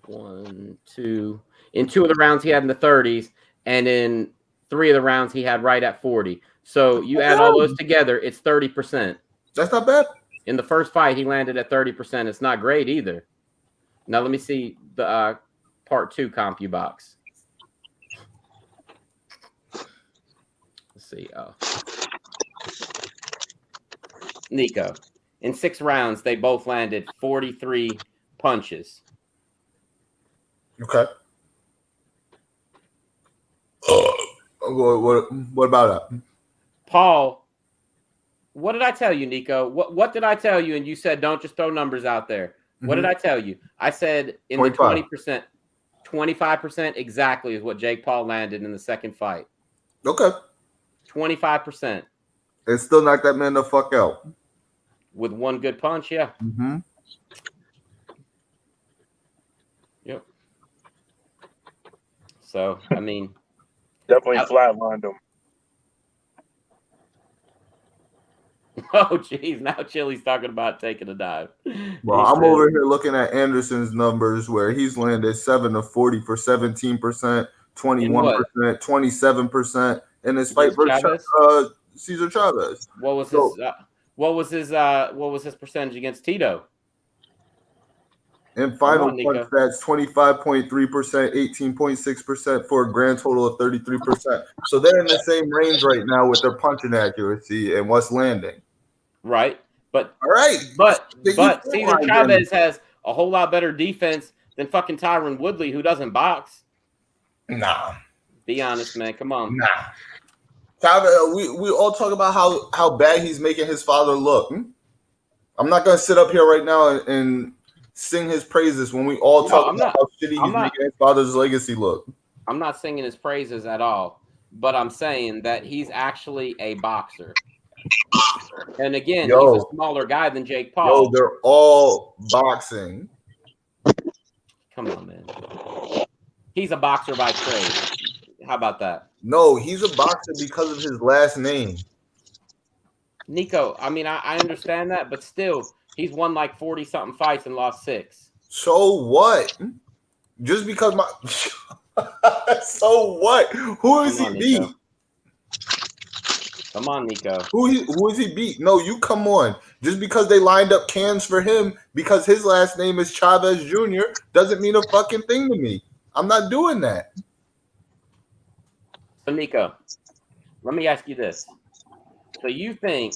2 of the rounds, he had in the 30s, and in 3 of the rounds, he had right at 40. So you add all those together, it's 30%. That's not bad. In the first fight, he landed at 30%. It's not great either. Now let me see the part 2 CompuBox. Let's see. Nico, in 6 rounds, they both landed 43 punches. Okay. What about that? Paul, what did I tell you, Nico? What did I tell you? And you said don't just throw numbers out there. What did I tell you? I said in 25. The 25% exactly is what Jake Paul landed in the second fight. Okay. 25%. And still knock that man the fuck out. With one good punch, yeah. Mm-hmm. Yep. So, I mean. Definitely flatlined him. Oh, geez. Now Chili's talking about taking a dive. Well, I'm over here looking at Anderson's numbers where he's landed 7 of 40 for 17%, 21%, 27% in his fight versus Cesar Chavez. What was his percentage against Tito? In final punch stats, 25.3%, 18.6% for a grand total of 33%. So they're in the same range right now with their punching accuracy and what's landing. Right. But all right. But Cesar Chavez has a whole lot better defense than fucking Tyron Woodley, who doesn't box. Nah. Be honest, man. Come on. Nah. Chavez, we all talk about how bad he's making his father look. I'm not gonna sit up here right now and sing his praises when we all talk about how shitty he's making his father's legacy look. I'm not singing his praises at all, but I'm saying that he's actually a boxer. And again, he's a smaller guy than Jake Paul. They're all boxing. Come on, man. He's a boxer by trade. How about that? No, he's a boxer because of his last name. Nico, I mean, I understand that, but still, he's won like 40-something fights and lost 6. So what? Just because my... So what? Who is he beat? Come on, Nico. Who is he beat? No, you come on. Just because they lined up cans for him because his last name is Chavez Jr. doesn't mean a fucking thing to me. I'm not doing that. So, Nico, let me ask you this. So you think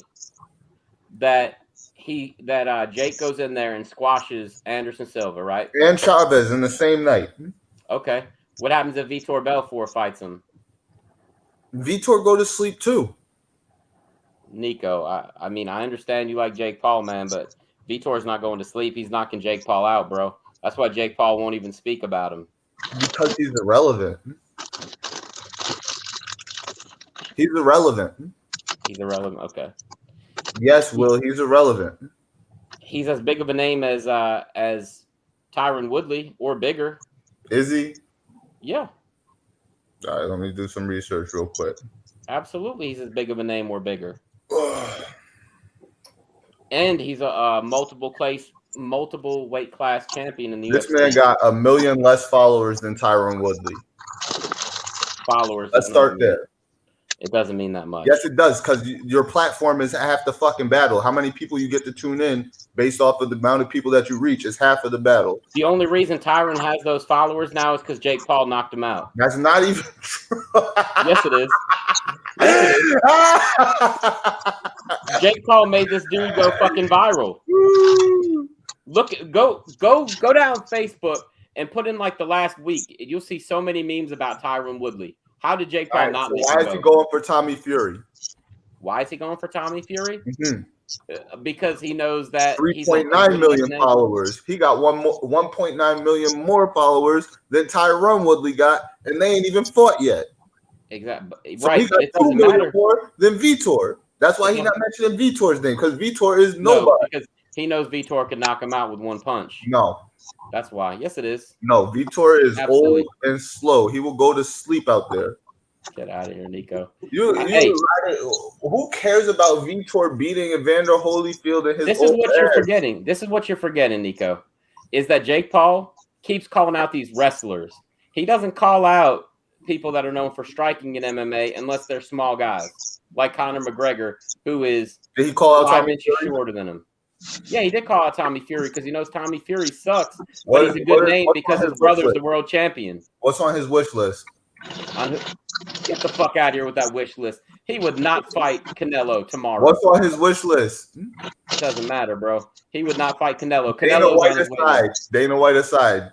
that Jake goes in there and squashes Anderson Silva, right? And Chavez in the same night. Okay. What happens if Vitor Belfort fights him? Vitor go to sleep too. Nico, I mean, I understand you like Jake Paul, man, but Vitor's not going to sleep. He's knocking Jake Paul out, bro. That's why Jake Paul won't even speak about him. Because he's irrelevant. He's irrelevant. He's irrelevant. Okay. Yes, Will. He's irrelevant. He's as big of a name as Tyron Woodley or bigger. Is he? Yeah. All right. Let me do some research real quick. Absolutely, he's as big of a name or bigger. And he's a multiple weight class champion in the UFC. This man got 1 million less followers than Tyron Woodley. Followers. Let's start there. It doesn't mean that much. Yes, it does, because your platform is half the fucking battle. How many people you get to tune in based off of the amount of people that you reach is half of the battle. The only reason Tyron has those followers now is because Jake Paul knocked him out. That's not even true. Yes, it is. Yes, it is. Jake Paul made this dude go fucking viral. Look, go down Facebook and put in like the last week. You'll see so many memes about Tyron Woodley. How did Jake Paul not? So why is he going for Tommy Fury? Why is he going for Tommy Fury? Mm-hmm. Because he knows that 3.9 million followers. He got 1.9 million more followers than Tyron Woodley got, and they ain't even fought yet. Exactly. So Right. he got It 2 doesn't million matter. more than Vitor. That's why he's not mentioning Vitor's name, because Vitor is No, nobody. because he knows Vitor could knock him out with one punch. No. That's why. Yes, it is. No, Vitor is Absolutely. old and slow. He will go to sleep out there. Get out of here, Nico. Hey, who cares about Vitor beating Evander Holyfield and his This is what you're forgetting. This is what you're forgetting, Nico, is that Jake Paul keeps calling out these wrestlers. He doesn't call out people that are known for striking in MMA unless they're small guys, like Conor McGregor, who is 5 inches shorter than him. Yeah, he did call out Tommy Fury because he knows Tommy Fury sucks, but he's a good name because his brother's the world champion. What's on his wish list? Get the fuck out of here with that wish list. He would not fight Canelo tomorrow. What's on his wish list? It doesn't matter, bro. He would not fight Canelo. Dana White aside. Dana White aside.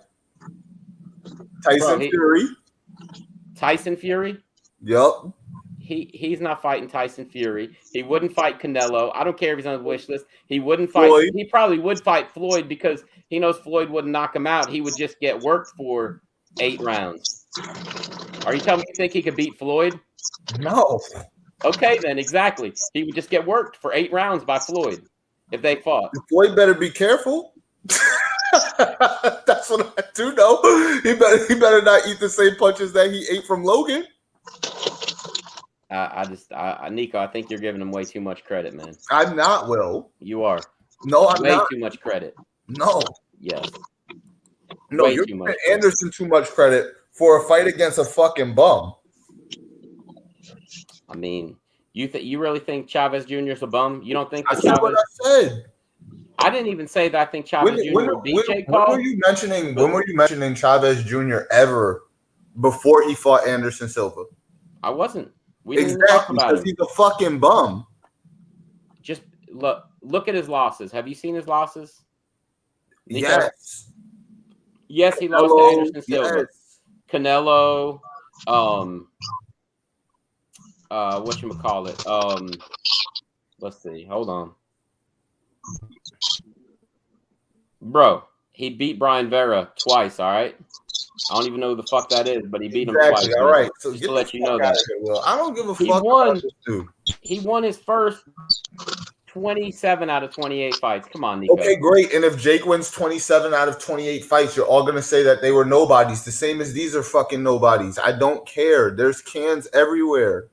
Tyson Fury. Tyson Fury? Yup. He's not fighting Tyson Fury. He wouldn't fight Canelo. I don't care if he's on his wish list. He wouldn't fight. Floyd. He probably would fight Floyd because he knows Floyd wouldn't knock him out. He would just get worked for 8 rounds. Are you telling me you think he could beat Floyd? No. Okay, then exactly. He would just get worked for 8 rounds by Floyd if they fought. Floyd better be careful. That's what I do know. He better not eat the same punches that he ate from Logan. Nico, I think you're giving him way too much credit, man. I'm not, Will. You are. No, I'm way not. Too much credit. No. Yes. No, you're giving Anderson too much credit for a fight against a fucking bum. I mean, you really think Chavez Jr. is a bum? You don't think that That's what I said. I didn't even say that I think Chavez Jr. would beat Jake Paul. When were you mentioning Chavez Jr. ever before he fought Anderson Silva? I wasn't. We didn't talk about because he's a fucking bum. Just look at his losses. Have you seen his losses? Nico? Yes. Yes, he lost to Anderson Silva. Yes. Canelo. Whatchamacallit? Let's see. Hold on. Bro, he beat Brian Vera twice, all right? I don't even know who the fuck that is, but he beat him twice. All right. So just to let you know that. Here, I don't give a fuck about this dude. He won his first 27 out of 28 fights. Come on, Nico. Okay, great. And if Jake wins 27 out of 28 fights, you're all going to say that they were nobodies, the same as these are fucking nobodies. I don't care. There's cans everywhere.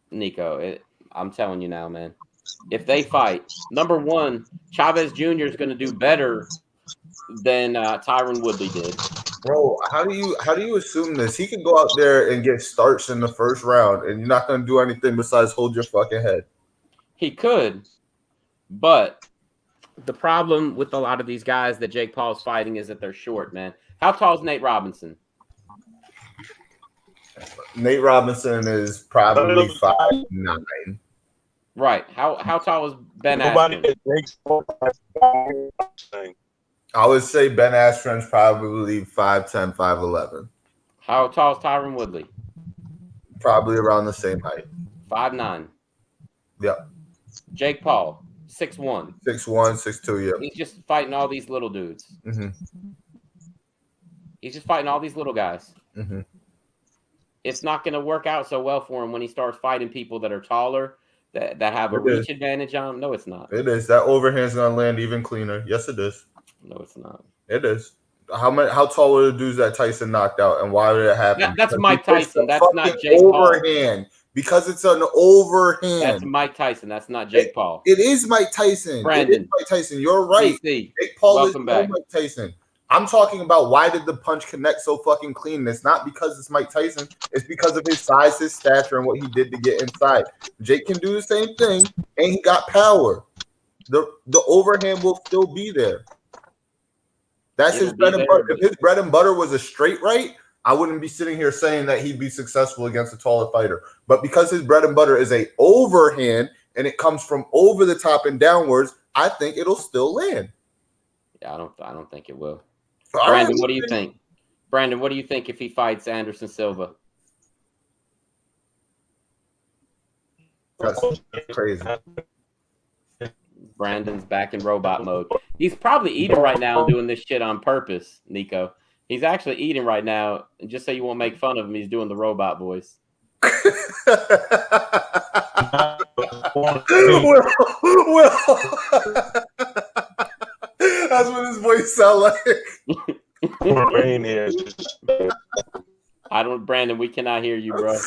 Nico, I'm telling you now, man. If they fight, number one, Chavez Jr. is going to do better than Tyron Woodley did. Bro, how do you assume this? He can go out there and get starched in the first round, and you're not going to do anything besides hold your fucking head. He could, but the problem with a lot of these guys that Jake Paul's fighting is that they're short, man. How tall is Nate Robinson? Nate Robinson is probably 5'9". Right. How tall is Ben Askren? I would say Ben Askren's probably 5'10", 5'11". How tall is Tyron Woodley? Probably around the same height. 5'9". Yep. Jake Paul, 6'1". 6'1", 6'2", yeah. He's just fighting all these little dudes. Mm-hmm. He's just fighting all these little guys. Mm-hmm. It's not going to work out so well for him when he starts fighting people that are taller, that have a reach advantage on him. No, it's not. It is. That overhand's going to land even cleaner. Yes, it is. No, it's not. It is. How tall were the dudes that Tyson knocked out, and why did it happen? That's Mike Tyson. That's not Jake overhand. Paul. Because it's an overhand. That's Mike Tyson. That's not Jake Paul. It is Mike Tyson. Brandon. It is Mike Tyson. You're right. DC. Jake Paul Welcome back. Mike Tyson. I'm talking about why did the punch connect so fucking clean? And it's not because it's Mike Tyson. It's because of his size, his stature, and what he did to get inside. Jake can do the same thing, and he got power. The overhand will still be there. That's his bread and butter. If his bread and butter was a straight right, I wouldn't be sitting here saying that he'd be successful against a taller fighter. But because his bread and butter is a overhand and it comes from over the top and downwards, I think it'll still land. Yeah, I don't think it will. Brandon, what do you think? Brandon, what do you think if he fights Anderson Silva? That's crazy. Brandon's back in robot mode. He's probably eating right now and doing this shit on purpose, Nico. He's actually eating right now, and just so you won't make fun of him, he's doing the robot voice. That's what his voice sound like. Rain here. Brandon, we cannot hear you, bro.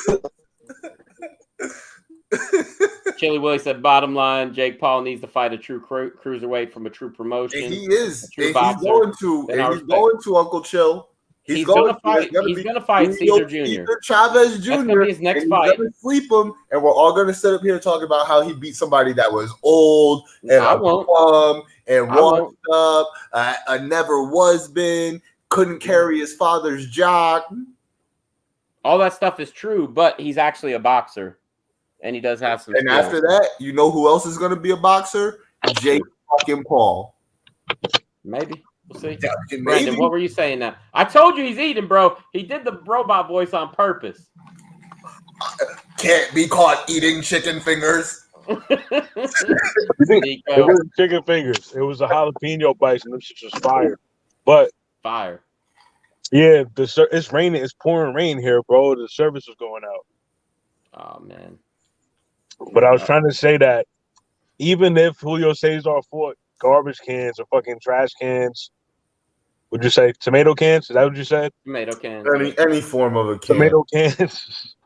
Chili Willie said, bottom line, Jake Paul needs to fight a true cruiserweight from a true promotion. And he is. He's going to Uncle Chill. He's going to fight. He's going to fight Caesar Jr. Caesar Chavez Jr. That's going to be his next fight. He's going to sleep him, and we're all going to sit up here and talk about how he beat somebody that was old and washed up, never was been, couldn't carry his father's jock. All that stuff is true, but he's actually a boxer, and he does have some. And after that, you know who else is going to be a boxer? Jake fucking Paul. Maybe. We'll see. Brandon, what were you saying now? I told you he's eating, bro. He did the robot voice on purpose. Can't be caught eating chicken fingers. It wasn't chicken fingers. It was a jalapeno bites, and them shit was fire. But fire. Yeah, it's raining. It's pouring rain here, bro. The service was going out. Oh man. But I was trying to say that even if Julio Cesar fought garbage cans or fucking trash cans, would you say tomato cans? Is that what you said? Tomato cans. Any form of a can. Tomato cans.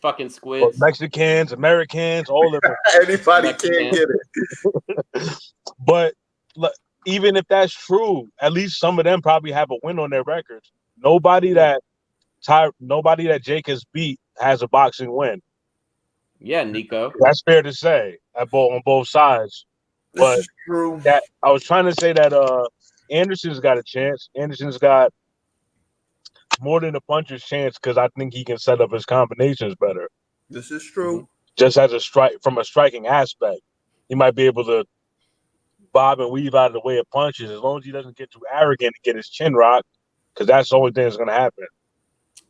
Fucking squids. Mexicans, Americans, all of them. Anybody can get it. But even if that's true, at least some of them probably have a win on their records. Nobody that Jake has beat has a boxing win. Yeah, Nico. That's fair to say on both sides. But this is true. That I was trying to say that Anderson's got a chance. Anderson's got more than a puncher's chance because I think he can set up his combinations better. This is true. Just as a striking aspect, he might be able to bob and weave out of the way of punches as long as he doesn't get too arrogant and get his chin rocked, because that's the only thing that's going to happen.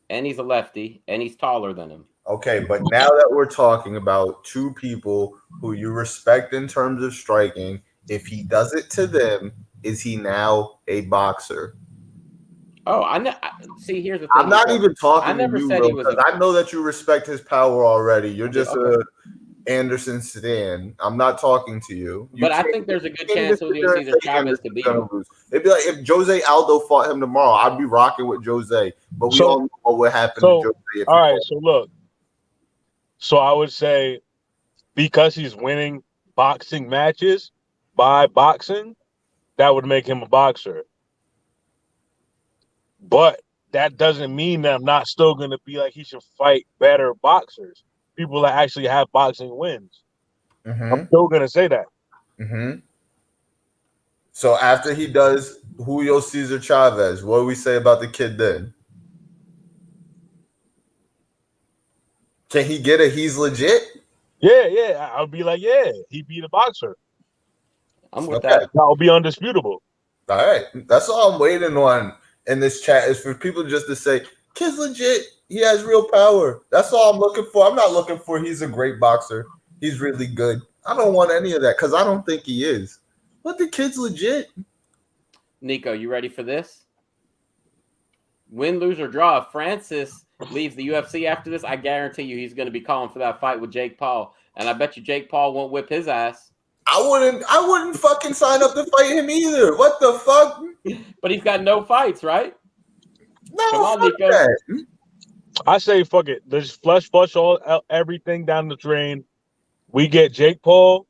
And he's a lefty, and he's taller than him. Okay, but now that we're talking about two people who you respect in terms of striking, if he does it to them, is he now a boxer? Oh, see. Here's the thing. I'm not even talking. I never to you, said he was. I know that you respect his power already. You're just a Anderson stan. I'm not talking to you. But I think there's a good chance Julio Cesar Chavez could beat him. It'd be like if Jose Aldo fought him tomorrow, I'd be rocking with Jose. But we all know what happened to Jose. All right, so look. So I would say because he's winning boxing matches by boxing, that would make him a boxer. But that doesn't mean that I'm not still going to be like he should fight better boxers, people that actually have boxing wins. Mm-hmm. I'm still going to say that. Mm-hmm. So after he does Julio Cesar Chavez, what do we say about the kid then? Can he get it? He's legit? Yeah. I'll be like, yeah, he beat a boxer. I'm with that. That'll be undisputable. All right. That's all I'm waiting on in this chat is for people just to say, kid's legit. He has real power. That's all I'm looking for. I'm not looking for he's a great boxer. He's really good. I don't want any of that because I don't think he is. But the kid's legit. Nico, you ready for this? Win, lose, or draw. If Francis leaves the UFC after this, I guarantee you he's going to be calling for that fight with Jake Paul. And I bet you Jake Paul won't whip his ass. I wouldn't fucking sign up to fight him either. What the fuck? But he's got no fights, right? No, come on, Nico. That. I say fuck it. Let's flush everything down the drain. We get Jake Paul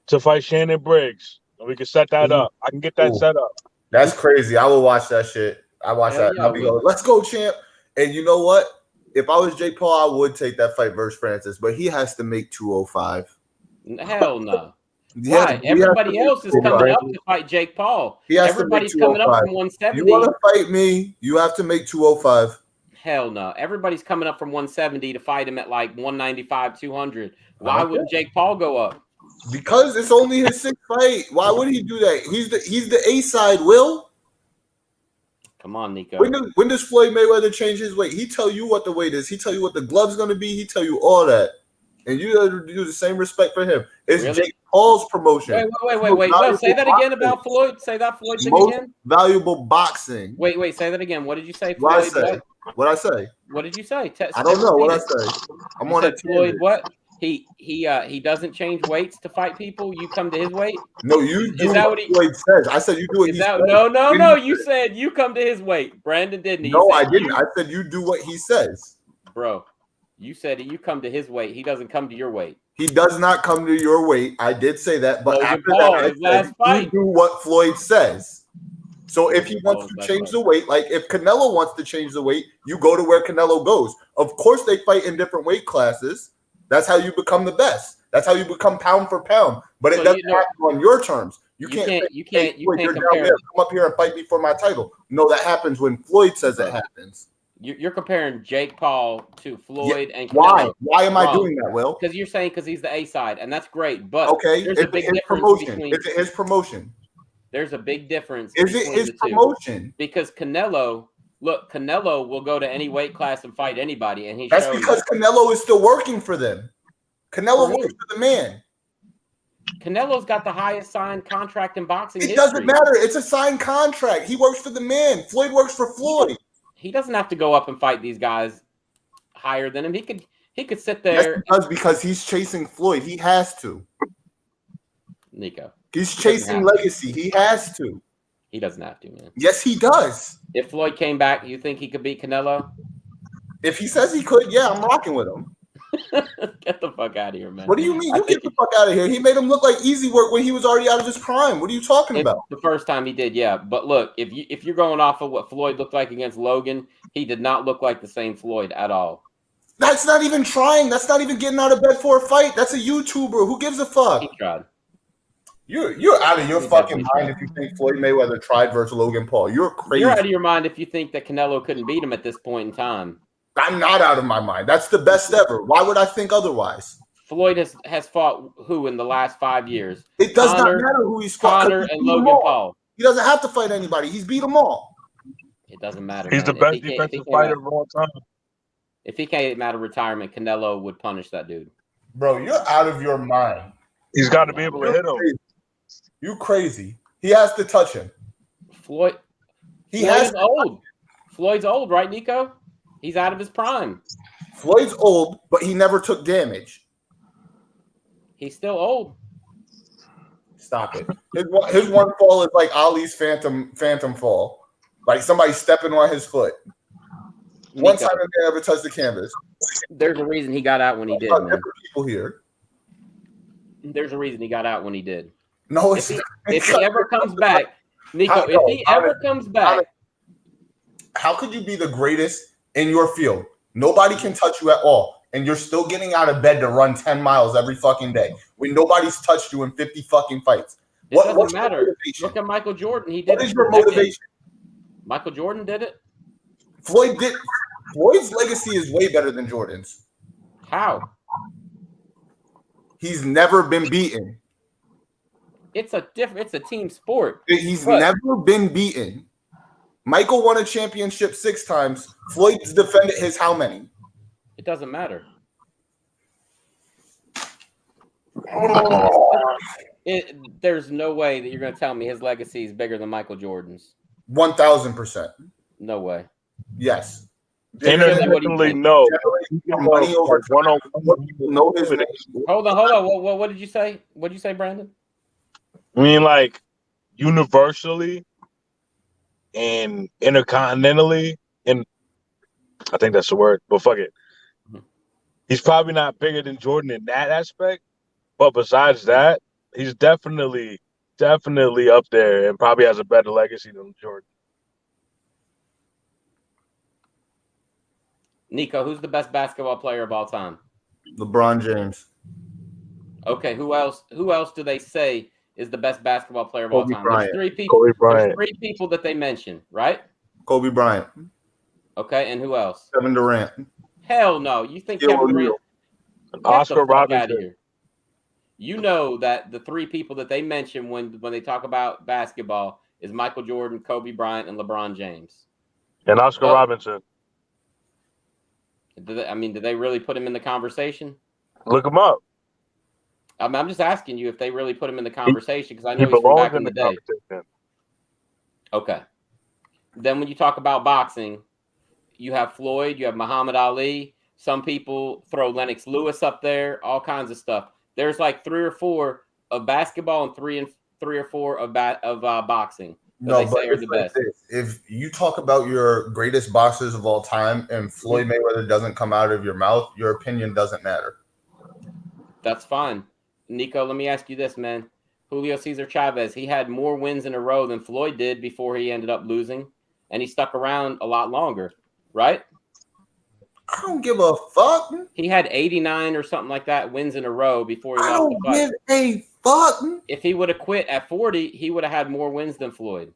to fight Shannon Briggs, and we can set that up. I can get that set up. That's crazy. I will watch that shit. I watch that. I'll be going, let's go, champ. And you know what? If I was Jake Paul, I would take that fight versus Francis, but he has to make 205. Hell no. Why? Everybody else is coming up to fight Jake Paul. Everybody's coming up from 170. You want to fight me, you have to make 205. Hell no. Everybody's coming up from 170 to fight him at like 195, 200. Why wouldn't Jake Paul go up? Because it's only his sixth fight. Why would he do that? He's the A side, Will. Come on, Nico. When does Floyd Mayweather change his weight? He tell you what the weight is. He tell you what the glove's going to be. He tell you all that. And you gotta do the same respect for him. It's Really? Jake Paul's promotion. Wait. Well, say that again about Floyd. Say that Floyd thing Most again. valuable boxing. Wait. Say that again. What did you say, What I Floyd? say? What I say? What did you say? I don't know what I say. I'm You on a said Floyd. tangent. What? He doesn't change weights to fight people. You come to his weight. No, you do Is that what what he? Floyd says. I said you do what Is he that says. no? You said you come to his weight. Brandon didn't. No, I didn't. I said you do what he says. Bro, you said you come to his weight. He doesn't come to your weight. He does not come to your weight. I did say that, but Logan after Paul, that, his last fight. you do what Floyd says. So if he wants to change the weight, like if Canelo wants to change the weight, you go to where Canelo goes. Of course, they fight in different weight classes. That's how you become the best. That's how you become pound for pound. But it doesn't happen on your terms. You can't compare. Come up here and fight me for my title. No, that happens when Floyd says it happens. You're comparing Jake Paul to Floyd and Canelo. Why am I doing that, Will? Because you're saying because he's the A side, and that's great. But okay, there's a big difference between. Is it his promotion? There's a big difference. Is it his promotion? Because Canelo will go to any weight class and fight anybody, and that's because Canelo is still working for them. Canelo works for the man. Canelo's got the highest signed contract in boxing history. It doesn't matter. It's a signed contract. He works for the man. Floyd works for Floyd. He doesn't have to go up and fight these guys higher than him. He could sit there. Yes, because he's chasing Floyd. He has to. Nico. He's chasing legacy. He has to. He doesn't have to, man. Yes, he does. If Floyd came back, you think he could beat Canelo? If he says he could, yeah, I'm rocking with him. Get the fuck out of here, man. What do you mean? You get the fuck out of here. He made him look like easy work when he was already out of his prime. What are you talking about? The first time he did, yeah. But look, if you're going off of what Floyd looked like against Logan, he did not look like the same Floyd at all. That's not even trying. That's not even getting out of bed for a fight. That's a YouTuber. Who gives a fuck? He tried. You're out of your fucking mind if you think Floyd Mayweather tried versus Logan Paul. You're crazy. You're out of your mind if you think that Canelo couldn't beat him at this point in time. I'm not out of my mind. That's the best ever. Why would I think otherwise? Floyd has fought who in the last 5 years? It does not matter who he's fought. Conor and Logan Paul. He doesn't have to fight anybody. He's beat them all. It doesn't matter. He's the best defensive fighter of all time. If he came out of retirement, Canelo would punish that dude. Bro, you're out of your mind. He's got to be able to hit him. You crazy. He has to touch him. Floyd's old. Floyd's old, right, Nico? He's out of his prime. Floyd's old, but he never took damage. He's still old. Stop it. His one fall is like Ali's phantom fall. Like somebody stepping on his foot. Nico, one time they ever touched the canvas. There's a reason he got out when he did, man. People here. There's a reason he got out when he did. No, if he ever comes back, Nico, if he ever comes back. How could you be the greatest in your field? Nobody can touch you at all. And you're still getting out of bed to run 10 miles every fucking day when nobody's touched you in 50 fucking fights. It doesn't matter. Look at Michael Jordan. He did. What is your motivation? Michael Jordan did it. Floyd did. Floyd's legacy is way better than Jordan's. How? He's never been beaten. It's a team sport. He's never been beaten. Michael won a championship 6 times. Floyd's defended his how many? It doesn't matter. There's no way that you're going to tell me his legacy is bigger than Michael Jordan's. 1000%. No way. Yes. Definitely no. Money over no. Hold on. What did you say? What did you say, Brandon? I mean, like, universally and intercontinentally, and I think that's the word, but fuck it. He's probably not bigger than Jordan in that aspect, but besides that, he's definitely up there and probably has a better legacy than Jordan. Nico, who's the best basketball player of all time? LeBron James. Okay, who else do they say is the best basketball player of all time? Bryant. There's 3 people. Kobe Bryant. There's 3 people that they mention, right? Kobe Bryant. Okay, and who else? Kevin Durant. Hell no. You think Kevin Durant? Oscar Robinson. You know that the 3 people that they mention when they talk about basketball is Michael Jordan, Kobe Bryant, and LeBron James. And Oscar Robinson. Did they really put him in the conversation? Look him up. I'm just asking you if they really put him in the conversation because I know He he's from belongs back in the day. conversation. Okay. Then when you talk about boxing, you have Floyd, you have Muhammad Ali. Some people throw Lennox Lewis up there, all kinds of stuff. There's like 3 or 4 of basketball and 3 or 4 of boxing that No, they but say are it's the like best. this. If you talk about your greatest boxers of all time and Floyd Mayweather doesn't come out of your mouth, your opinion doesn't matter. That's fine. Nico, let me ask you this, man. Julio Cesar Chavez, he had more wins in a row than Floyd did before he ended up losing, and he stuck around a lot longer, right? I don't give a fuck. He had 89 or something like that wins in a row before he I lost the don't fight. give a fuck. If he would have quit at 40, he would have had more wins than Floyd.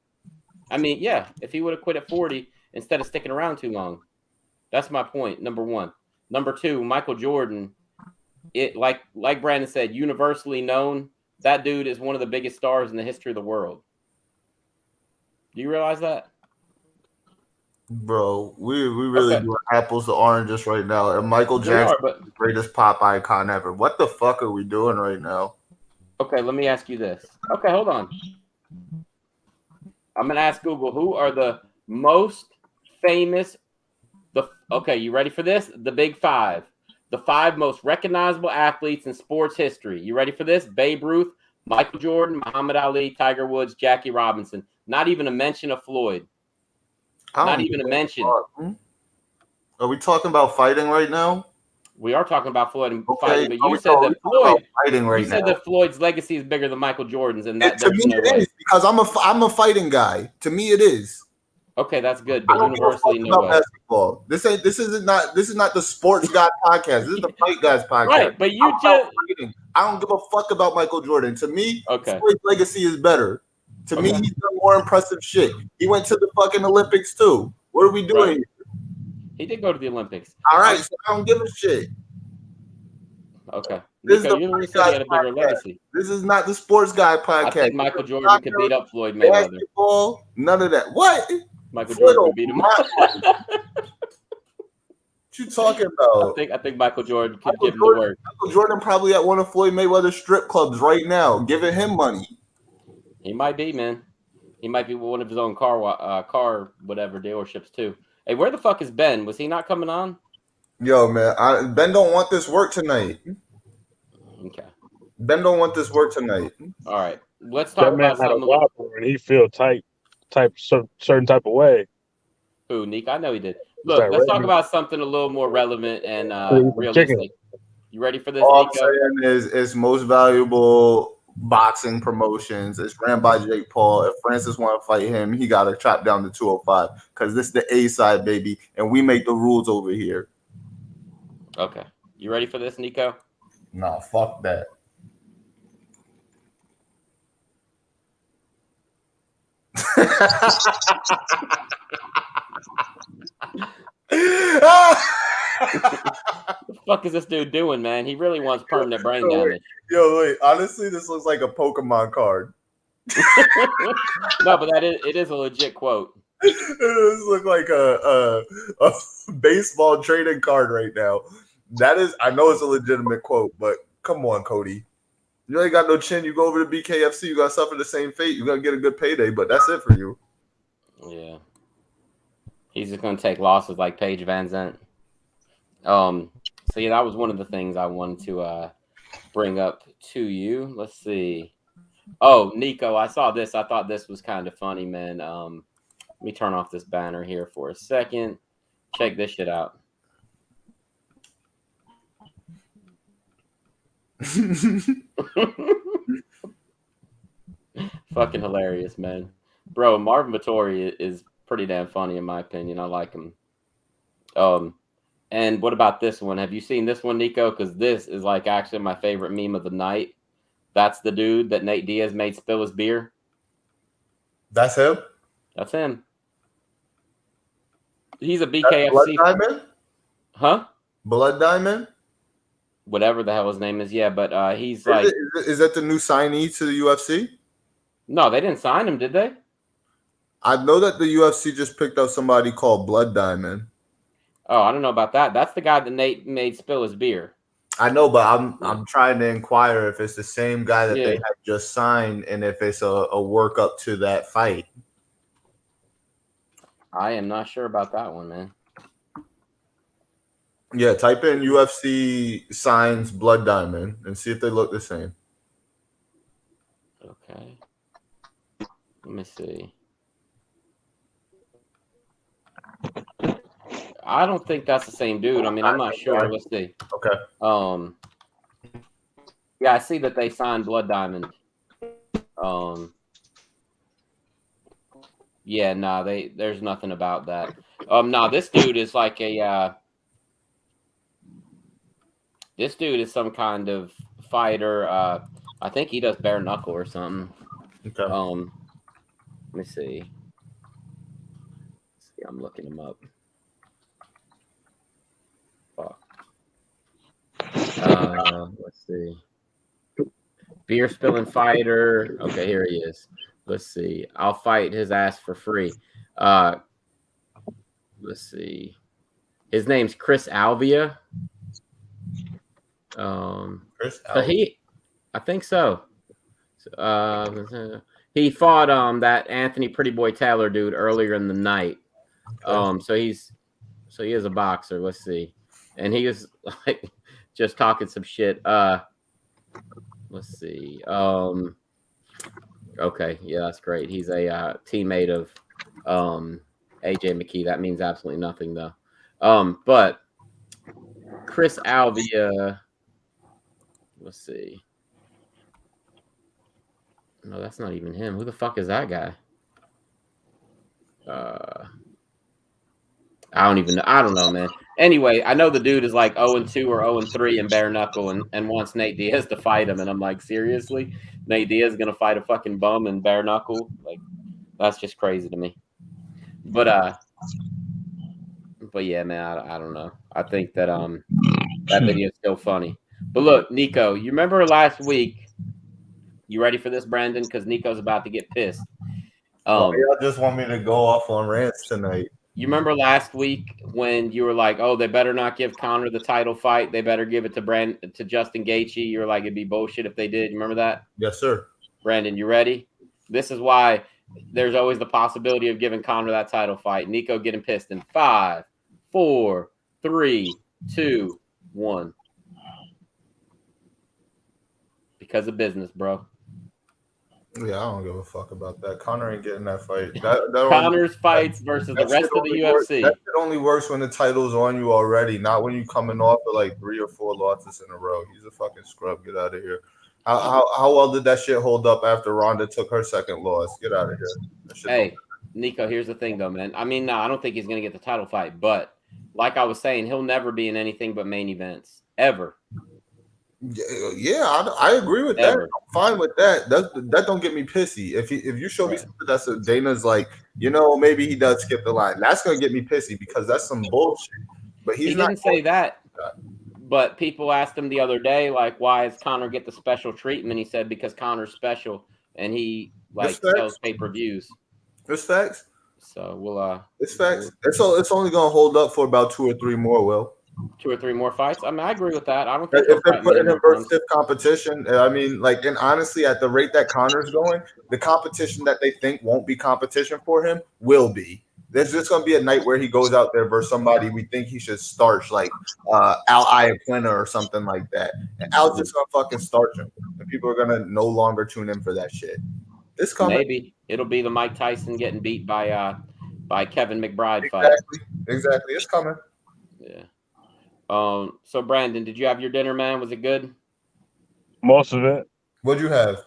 I mean, yeah, if he would have quit at 40 instead of sticking around too long. That's my point, number 1. Number 2, Michael Jordan, it like Brandon said, universally known. That dude is one of the biggest stars in the history of the world. Do you realize that? Bro, we really Okay. doing apples to oranges right now. And Michael We Jackson are, but is the greatest pop icon ever. What the fuck are we doing right now? okay, let me ask you this. Okay, hold on. I'm gonna ask Google who are the most famous. Okay, you ready for this? The Big 5. The 5 most recognizable athletes in sports history. You ready for this? Babe Ruth, Michael Jordan, Muhammad Ali, Tiger Woods, Jackie Robinson. Not even a mention of Floyd. Not even a mention. Are we talking about fighting right now? We are talking about Floyd and Okay, fighting, but you said that Floyd. fighting right You said now. that Floyd's legacy is bigger than Michael Jordan's, and that To there's me no it way. is because I'm a fighting guy. To me it is. Okay, that's good, I but don't give a universally fuck no about way. basketball. This is not the sports guy podcast. This is the fight guys podcast. Right, but you just I don't give a fuck about Michael Jordan. To me, okay. Floyd's legacy is better. To me, he's done more impressive shit. He went to the fucking Olympics too. What are we doing? Right. He did go to the Olympics. All right, so I don't give a shit. Okay. This Nico, is you're the one who said he had a bigger legacy. This is not the sports guy podcast. I think Michael Jordan could beat up Floyd Mayweather. Basketball, none of that. What? Michael Jordan could beat him up. What you talking about? I think Michael Jordan could give him the work. Michael Jordan probably at one of Floyd Mayweather's strip clubs right now, giving him money. He might be, man. He might be one of his own car whatever dealerships too. Hey, where the fuck is Ben? Was he not coming on? Yo, man, Ben don't want this work tonight. Okay. Ben don't want this work tonight. All right. Let's talk about something. And he feel certain type of way. Who, Nick? I know he did. Look, let's talk about something a little more relevant and realistic. You ready for this, All Nico? I'm saying is it's most valuable boxing promotions. It's ran by Jake Paul. If Francis want to fight him, he got to chop down to 205 because this is the A side, baby, and we make the rules over here. Okay. You ready for this, Nico? Nah, fuck that. What the fuck is this dude doing, man? He really wants permanent brain damage. Yo, wait. Honestly, this looks like a Pokemon card. No, but it is a legit quote. This looks like a baseball trading card right now. That is, I know it's a legitimate quote, but come on, Cody. You ain't got no chin. You go over to BKFC, you got to suffer the same fate. You're going to get a good payday, but that's it for you. Yeah. He's just going to take losses like Paige Van Zandt. So, yeah, that was one of the things I wanted to bring up to you. Let's see. Oh, Nico, I saw this. I thought this was kind of funny, man. Let me turn off this banner here for a second. Check this shit out. Fucking hilarious, man. Bro, Marvin Vittori is pretty damn funny in my opinion. I like him. And what about this one? Have you seen this one, Nico? Because this is like actually my favorite meme of the night. That's the dude that Nate Diaz made spill his beer. That's him? That's him. He's a BKFC. Blood Diamond? Huh? Blood Diamond? Whatever the hell his name is. Yeah, but he's is that the new signee to the UFC? No, they didn't sign him, did they? I know that the UFC just picked up somebody called Blood Diamond. Oh, I don't know about that. That's the guy that Nate made spill his beer. I know, but I'm trying to inquire if it's the same guy that they Yeah. had just signed, and if it's a work up to that fight. I am not sure about that one, man. Yeah, type in UFC signs Blood Diamond and see if they look the same. Okay. Let me see. I don't think that's the same dude. I mean, I'm not sure. Let's see. Okay. Yeah, I see that they signed Blood Diamond. Yeah, nah, there's nothing about that. Nah, this dude is like this dude is some kind of fighter. I think he does bare knuckle or something. Okay. Let me see. I'm looking him up. Fuck. Let's see. Beer spilling fighter. Okay, here he is. Let's see. I'll fight his ass for free. Let's see. His name's Chris Alvia. Chris Alvia. I think so. He fought that Anthony Pretty Boy Taylor dude earlier in the night. Okay. So he is a boxer. Let's see. And he was like just talking some shit. Let's see. Okay, yeah, that's great. He's a teammate of AJ McKee. That means absolutely nothing though. But Chris Alvia. Let's see. No, that's not even him. Who the fuck is that guy? I don't even know. I don't know, man. Anyway, I know the dude is like 0-2 or 0-3 in bare knuckle and wants Nate Diaz to fight him. And I'm like, seriously? Nate Diaz is going to fight a fucking bum in bare knuckle? Like, that's just crazy to me. But yeah, man, I don't know. I think that that video is still funny. But look, Nico, you remember last week? You ready for this, Brandon? Because Nico's about to get pissed. Y'all just want me to go off on rants tonight. You remember last week when you were like, "Oh, they better not give Conor the title fight. They better give it to Justin Gaethje." You were like, "It'd be bullshit if they did." You remember that? Yes, sir. Brandon, you ready? This is why there's always the possibility of giving Conor that title fight. Nico getting pissed in 5, 4, 3, 2, 1. Because of business, bro. Yeah, I don't give a fuck about that. Conor ain't getting that fight. Conor's fights versus the rest of the UFC. That shit only works when the title's on you already, not when you coming off of like 3 or 4 losses in a row. He's a fucking scrub. Get out of here. How well did that shit hold up after Ronda took her second loss? Get out of here. Hey, Nico, here's the thing though, man. I mean, no, I don't think he's gonna get the title fight, but like I was saying, he'll never be in anything but main events ever. Yeah, I agree with that. I'm fine with that. That don't get me pissy. If you show me something that's Dana's like, maybe he does skip the line. That's gonna get me pissy because that's some bullshit. But he didn't say that. But people asked him the other day, like, why does Conor get the special treatment? He said because Conor's special and he sells pay-per-views. It's facts. So it's facts. It's only gonna hold up for about 2 or 3 more. Will 2 or 3 more fights? I mean, I agree with that. I don't think if they're putting him versus stiff competition. I mean, and honestly, at the rate that Conor's going, the competition that they think won't be competition for him will be. There's just gonna be a night where he goes out there versus somebody we think he should starch, like Al Iaquinta or something like that. And Al's just gonna fucking starch him, and people are gonna no longer tune in for that shit. It's coming. Maybe it'll be the Mike Tyson getting beat by Kevin McBride fight. Exactly. It's coming. Yeah. So Brandon, did you have your dinner, man? Was it good? Most of it. What'd you have?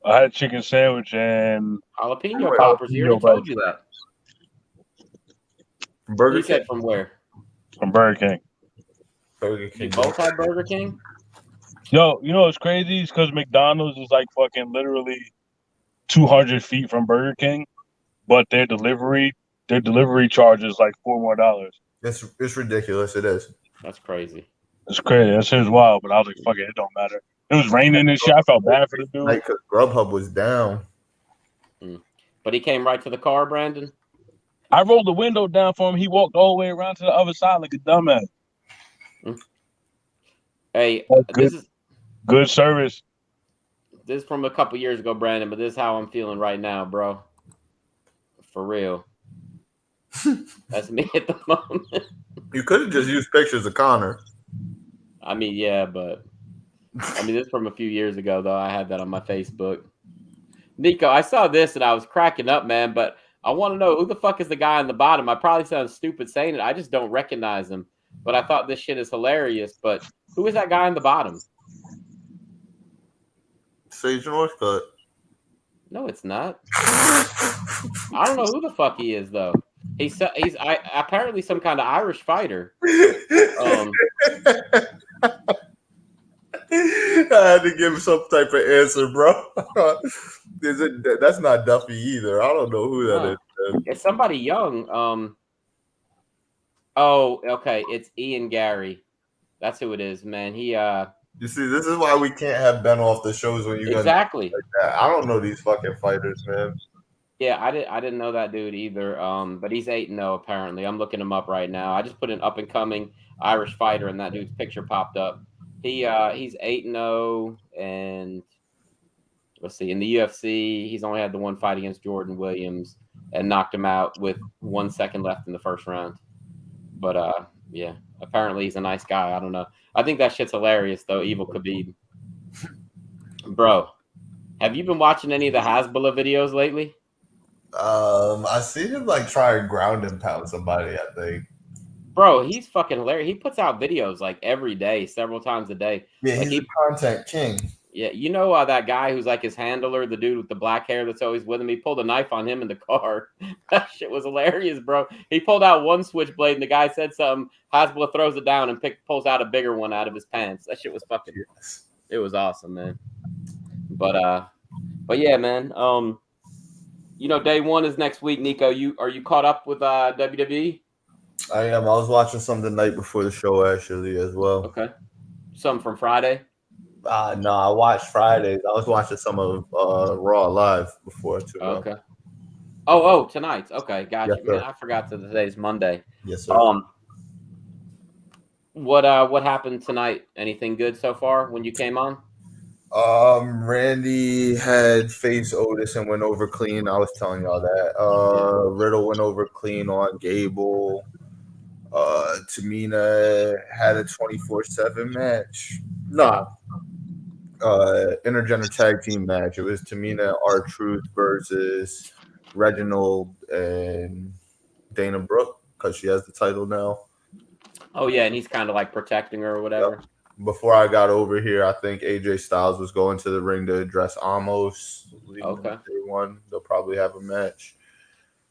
I had a chicken sandwich and jalapeno poppers. You already told you that. From Burger King? Said from where? From Burger King. Burger King. You both had Burger King? Yo, you know what's crazy? It's because McDonald's is like fucking literally 200 feet from Burger King, but their delivery charge is like $4 more. It's ridiculous. It is. That's crazy. It's crazy. That shit is wild. But I was like, fuck it, it don't matter. It was raining and shit. I felt bad for the dude. Like, because Grubhub was down. But he came right to the car, Brandon? I rolled the window down for him. He walked all the way around to the other side like a dumbass. Hey, good service. This is from a couple years ago, Brandon, but this is how I'm feeling right now, bro. For real. That's me at the moment. You could have just used pictures of Connor. I mean, yeah, but this is from a few years ago, though. I had that on my Facebook. Nico, I saw this and I was cracking up, man, but I want to know who the fuck is the guy on the bottom. I probably sound stupid saying it. I just don't recognize him. But I thought this shit is hilarious. But who is that guy on the bottom? Sage Northcutt. No, it's not. I don't know who the fuck he is, though. He's apparently some kind of Irish fighter. I had to give him some type of answer, bro. That's not Duffy either. I don't know who that is. It's somebody young. Oh, okay. It's Ian Gary. That's who it is, man. He You see, this is why we can't have Ben off the shows when you got exactly like that. I don't know these fucking fighters, man. Yeah, I didn't know that dude either. But he's 8-0 apparently. I'm looking him up right now. I just put an up and coming Irish fighter, and that dude's picture popped up. He's 8-0, and let's see, in the UFC, he's only had the one fight against Jordan Williams and knocked him out with 1 second left in the first round. But yeah, apparently he's a nice guy. I don't know. I think that shit's hilarious though. Evil Khabib, bro. Have you been watching any of the Hasbulla videos lately? I see him like try and ground and pound somebody, I think. Bro, he's fucking hilarious. He puts out videos like every day, several times a day. Yeah, like he's a content king. Yeah, you know that guy who's like his handler, the dude with the black hair that's always with him. He pulled a knife on him in the car. That shit was hilarious, bro. He pulled out one switchblade, and the guy said something. Hasbulla throws it down and pulls out a bigger one out of his pants. That shit was fucking. Yes. It was awesome, man. But yeah, man. Day one is next week. Nico, are you caught up with WWE? I am. I was watching some the night before the show actually as well. Okay. Some from Friday. No, I watched Fridays. I was watching some of Raw Live before too. Okay. Oh, tonight. Okay, gotcha. Yes, man, I forgot that today's Monday. Yes, sir. What happened tonight? Anything good so far when you came on? Randy had faced Otis and went over clean. I was telling y'all that. Riddle went over clean on Gable. Tamina had a 24/7 match. Nah. Intergender tag team match. It was Tamina R-Truth versus Reginald and Dana Brooke because she has the title now. Oh yeah, and he's kind of like protecting her or whatever. Yep. Before I got over here, I think AJ Styles was going to the ring to address Amos. Okay. Day one, they'll probably have a match.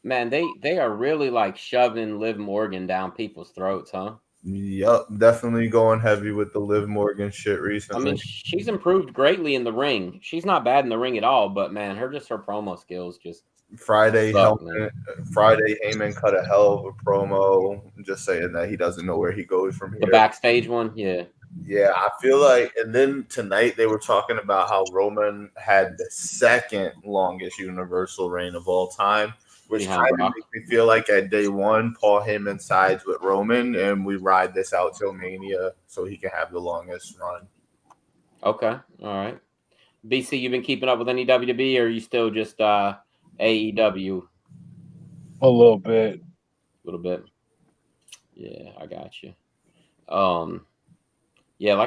Man, they are really like shoving Liv Morgan down people's throats, huh? Yep, definitely going heavy with the Liv Morgan shit recently. I mean, she's improved greatly in the ring. She's not bad in the ring at all, but man, her promo skills just Friday Heyman cut a hell of a promo, just saying that he doesn't know where he goes from here. The backstage one, yeah. Yeah, I feel like, and then tonight they were talking about how Roman had the second longest Universal reign of all time, which kind of makes me feel like at day one, Paul Heyman sides with Roman, and we ride this out till Mania so he can have the longest run. Okay, all right. BC, you been keeping up with any WWE, or are you still just AEW? A little bit. Yeah, I got you. Yeah,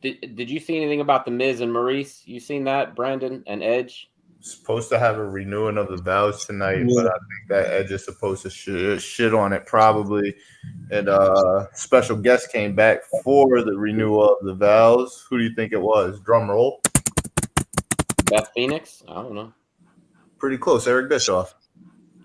did you see anything about the Miz and Maurice? You seen that, Brandon and Edge? Supposed to have a renewing of the vows tonight, but I think that Edge is supposed to shit on it probably. And special guest came back for the renewal of the vows. Who do you think it was? Drum roll. Beth Phoenix? I don't know. Pretty close. Eric Bischoff.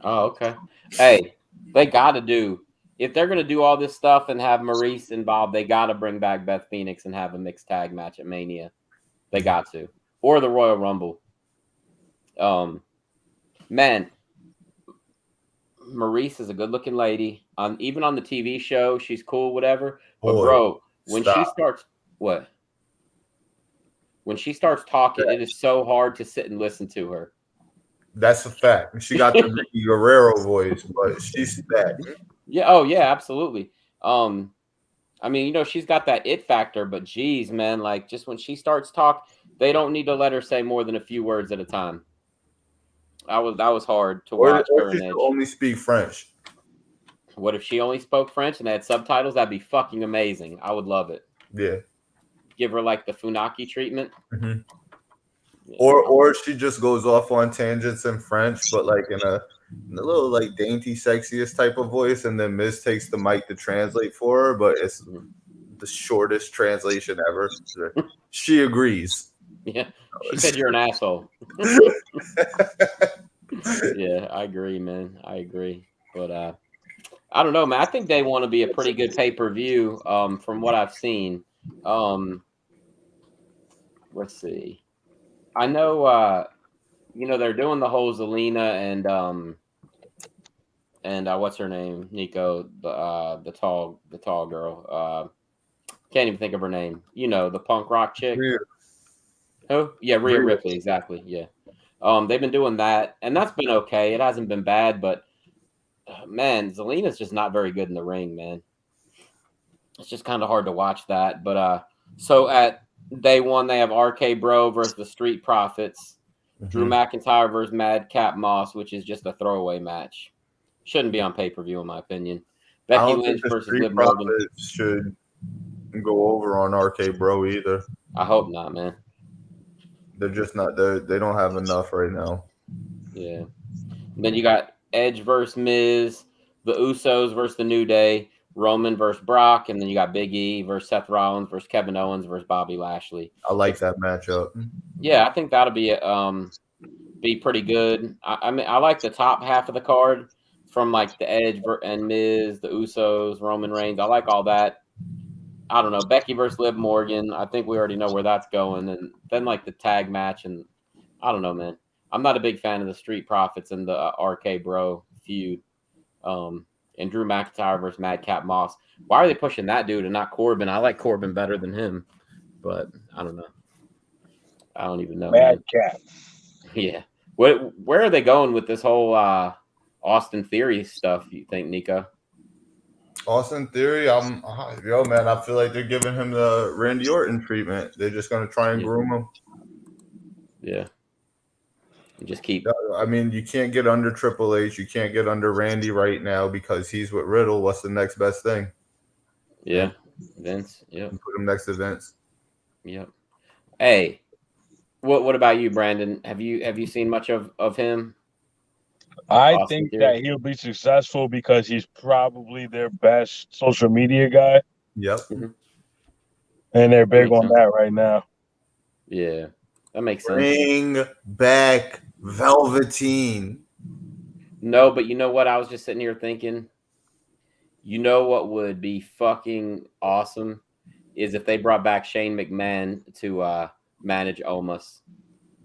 Oh, okay. Hey, they got to do. If they're going to do all this stuff and have Maurice involved, they got to bring back Beth Phoenix and have a mixed tag match at Mania. They got to. Or the Royal Rumble. Man, Maurice is a good-looking lady. Even on the TV show, she's cool, whatever. But, bro, when she starts... What? When she starts talking, it is so hard to sit and listen to her. That's a fact. She got the Ricky Guerrero voice, but she's that. Yeah. Oh, yeah. Absolutely. I I mean, she's got that it factor, but geez, man, like just when she starts talk, they don't need to let her say more than a few words at a time. That was hard to watch Or her she and should Edge. only speak French. What if she only spoke French and had subtitles? That'd be fucking amazing. I would love it. Yeah. Give her like the Funaki treatment. Mm-hmm. Yeah. Or she just goes off on tangents in French, but like in a little like dainty, sexiest type of voice, and then Miz takes the mic to translate for her, but it's the shortest translation ever. She agrees. Yeah, she said you're an asshole. Yeah, I agree, man. I agree, but I don't know, man. I think they want to be a pretty good pay-per-view. From what I've seen. Let's see. I know. They're doing the whole Zelina and what's her name, Nico, the tall girl. Can't even think of her name. The punk rock chick. Yeah. Oh, yeah, Rhea Ripley, exactly. Yeah. They've been doing that, and that's been okay. It hasn't been bad, but man, Zelina's just not very good in the ring, man. It's just kind of hard to watch that. But so at day one, they have RK Bro versus the Street Profits. Mm-hmm. Drew McIntyre versus Madcap Moss, which is just a throwaway match. Shouldn't be on pay-per-view, in my opinion. Becky Lynch versus Liv Morgan should go over on RK Bro either. I hope not, man. They're just not there. They don't have enough right now. Yeah. And then you got Edge versus Miz, the Usos versus the New Day, Roman versus Brock, and then you got Big E versus Seth Rollins versus Kevin Owens versus Bobby Lashley. I like that matchup. Yeah, I think that'll be pretty good. I mean, I like the top half of the card from like the Edge and Miz, the Usos, Roman Reigns. I like all that. I don't know. Becky versus Liv Morgan. I think we already know where that's going. And then like the tag match. And I don't know, man. I'm not a big fan of the Street Profits and the RK Bro feud. And Drew McIntyre versus Madcap Moss. Why are they pushing that dude and not Corbin? I like Corbin better than him. But I don't know. I don't even know. Madcap. Yeah. Where are they going with this whole Austin Theory stuff, you think, Nico? Austin Theory, man, I feel like they're giving him the Randy Orton treatment. They're just going to try and groom him. Yeah. And just keep. I mean, you can't get under Triple H. You can't get under Randy right now because he's with Riddle. What's the next best thing? Yeah. Vince. Yep. Put him next to Vince. Yep. Hey, what about you, Brandon? Have you seen much of him? I think that he'll be successful because he's probably their best social media guy. Yep. Mm-hmm. And they're big on that right now. Yeah. That makes sense. Bring back Velveteen. No, but you know what? I was just sitting here thinking, you know what would be fucking awesome is if they brought back Shane McMahon to manage Omos.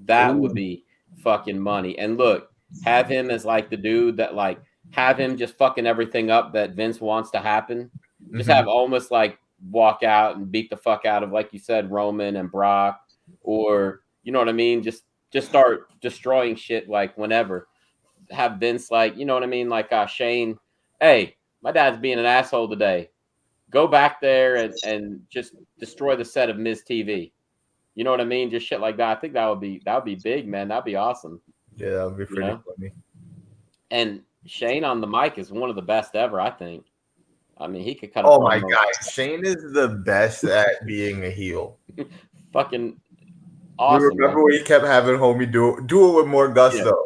That would be fucking money. And look, have him as like the dude that like have him just fucking everything up that Vince wants to happen. Just have Omos like walk out and beat the fuck out of, like you said, Roman and Brock, or you know what I mean? Just start destroying shit like whenever. Have Vince like, you know what I mean? Like Shane, hey, my dad's being an asshole today. Go back there and just destroy the set of Miz TV. You know what I mean? Just shit like that. I think that would be big, man. That'd be awesome. Yeah, that would be pretty funny. And Shane on the mic is one of the best ever, I think. I mean, he could cut. Oh my god, Shane is the best at being a heel. Fucking awesome. You remember when he kept having homie do it with more gusto,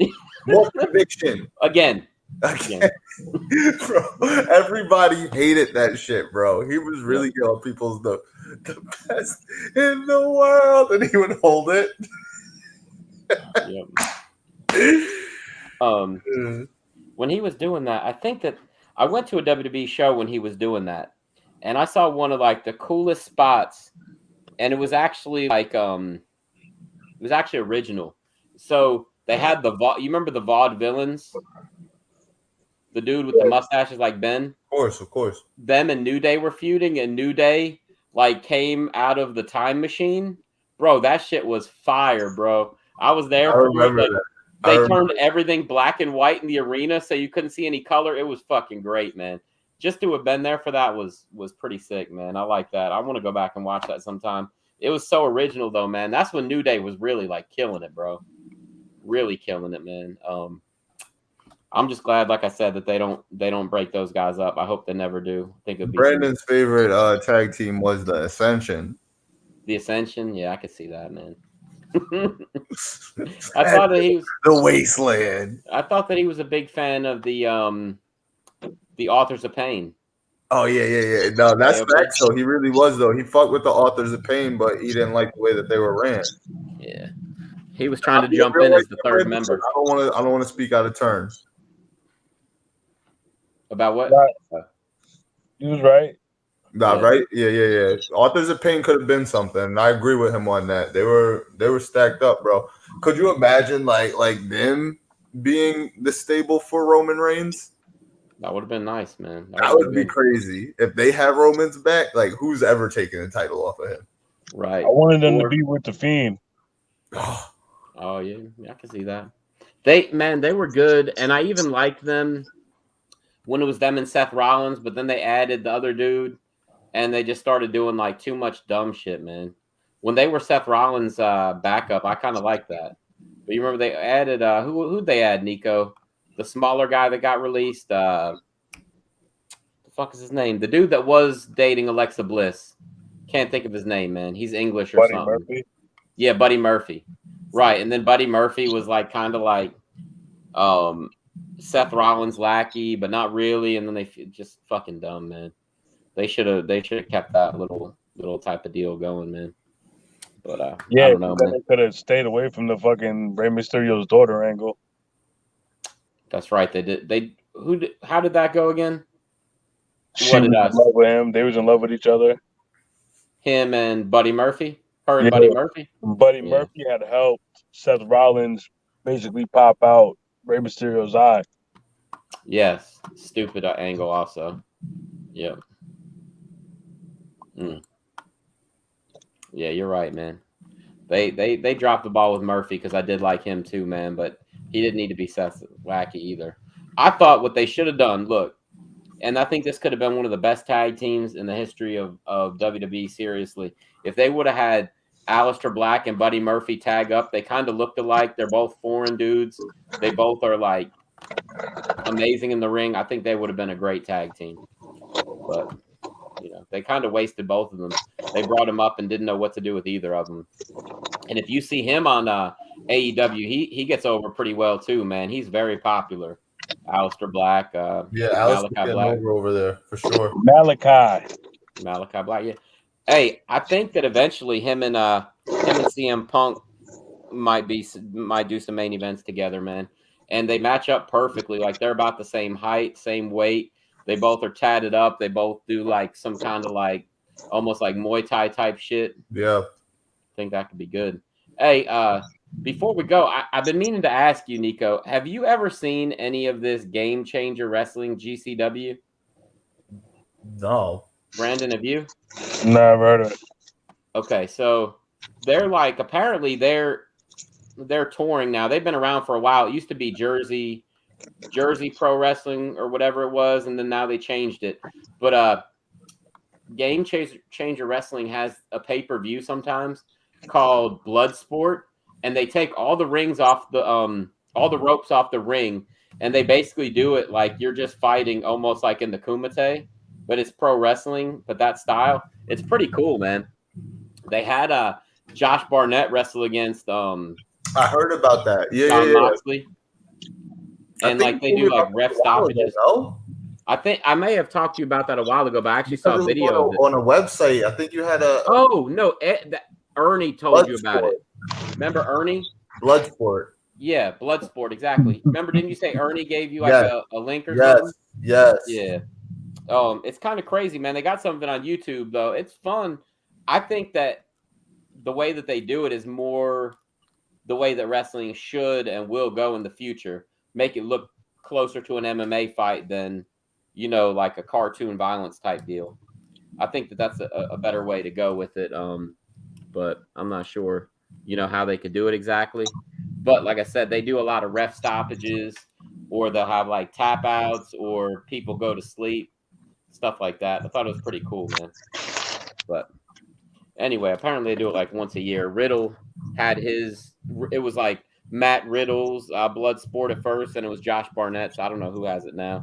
more conviction. Again. Bro, everybody hated that shit, bro. He was really yelling people's the best in the world, and he would hold it. When he was doing that, I think that I went to a WWE show when he was doing that, and I saw one of like the coolest spots, and it was actually like it was actually original. So they had you remember the Vaudevillains? The dude with the mustaches like Ben? Of course. Them and New Day were feuding, and New Day like came out of the time machine. Bro, that shit was fire, bro. I was there for it. Like, they turned everything black and white in the arena so you couldn't see any color. It was fucking great, man. just to have been there for that was pretty sick, man. I like that. I want to go back and watch that sometime. It was so original though, man. That's when New Day was really like killing it, bro. Really killing it, man. I'm just glad, like I said, that they don't break those guys up. I hope they never do. I think it'd be Brandon's favorite tag team was the Ascension. the Ascension. Yeah, I could see that, man. I thought that he was the Wasteland. I thought that he was a big fan of the Authors of Pain. Oh yeah. No, that's facts though. He really was though. He fucked with the Authors of Pain, but he didn't like the way that they were ran. Yeah, he was trying to jump in as the third member. I don't want to speak out of turn. About what? Right. He was right. Nah, yeah. Right? Yeah. Authors of Pain could have been something. I agree with him on that. They were stacked up, bro. Could you imagine like them being the stable for Roman Reigns? That would have been nice, man. That would be crazy. If they have Roman's back, like who's ever taking the title off of him? Right. I wanted them to be with the Fiend. Oh yeah, I can see that. They were good, and I even liked them when it was them and Seth Rollins, but then they added the other dude, and they just started doing like too much dumb shit, man. When they were Seth Rollins' backup, I kind of liked that. But you remember they added who'd they add, Nico? The smaller guy that got released. The fuck is his name? The dude that was dating Alexa Bliss. Can't think of his name, man. He's English or Buddy something. Murphy? Yeah, Buddy Murphy. Right, and then Buddy Murphy was like kind of like Seth Rollins' lackey, but not really. And then they just fucking dumb, man. They should have kept that little type of deal going, man. But yeah, I don't know, man. They could have stayed away from the fucking Rey Mysterio's daughter angle. That's right. They did. How did that go again? She was in love with him. They was in love with each other. Him and Buddy Murphy. Her and Buddy Murphy. Buddy Murphy had helped Seth Rollins basically pop out Rey Mysterio's eye. Yes, stupid angle also. Yep. Yeah, you're right, man. They dropped the ball with Murphy because I did like him too, man. But he didn't need to be Seth wacky either. I thought what they should have done. Look, and I think this could have been one of the best tag teams in the history of WWE. Seriously, if they would have had Aleister Black and Buddy Murphy tag up, they kind of looked alike. They're both foreign dudes. They both are like amazing in the ring. I think they would have been a great tag team. But they kind of wasted both of them. They brought him up and didn't know what to do with either of them. And if you see him on AEW, he gets over pretty well too, man. He's very popular. Aleister Black. Aleister getting over there for sure. Malachi Black. Yeah. Hey, I think that eventually him and CM Punk might do some main events together, man. And they match up perfectly. Like they're about the same height, same weight. They both are tatted up. They both do like some kind of like almost like Muay Thai type shit. Yeah. I think that could be good. Hey, before we go, I've been meaning to ask you, Nico, have you ever seen any of this Game Changer Wrestling GCW? No. Brandon, have you? No, I've heard of it. Okay, so they're like apparently they're touring now. They've been around for a while. It used to be Jersey Pro Wrestling or whatever it was, and then now they changed it. But Game Changer Wrestling has a pay-per-view sometimes called Bloodsport, and they take all the rings off the all the ropes off the ring, and they basically do it like you're just fighting almost like in the Kumite, but it's pro wrestling, but that style. It's pretty cool, man. They had Josh Barnett wrestle against I heard about that. Jon Moxley. And like they do like ref stoppages. I think I may have talked to you about that a while ago, but I actually saw a video on a website. I think you had a. Oh no, Ernie told you about it. Remember Ernie? Bloodsport. Yeah, Bloodsport, exactly. Remember, didn't you say Ernie gave you like a link or something? Yes. Yeah. It's kind of crazy, man. They got something on YouTube though. It's fun. I think that the way that they do it is more the way that wrestling should and will go in the future. Make it look closer to an MMA fight than, like a cartoon violence type deal. I think that that's a better way to go with it. But I'm not sure, how they could do it exactly. But like I said, they do a lot of ref stoppages, or they'll have like tap outs, or people go to sleep. stuff like that. I thought it was pretty cool, man. But anyway, apparently they do it like once a year. Riddle had his. It was like Matt Riddle's blood sport at first, and it was Josh Barnett's. I don't know who has it now.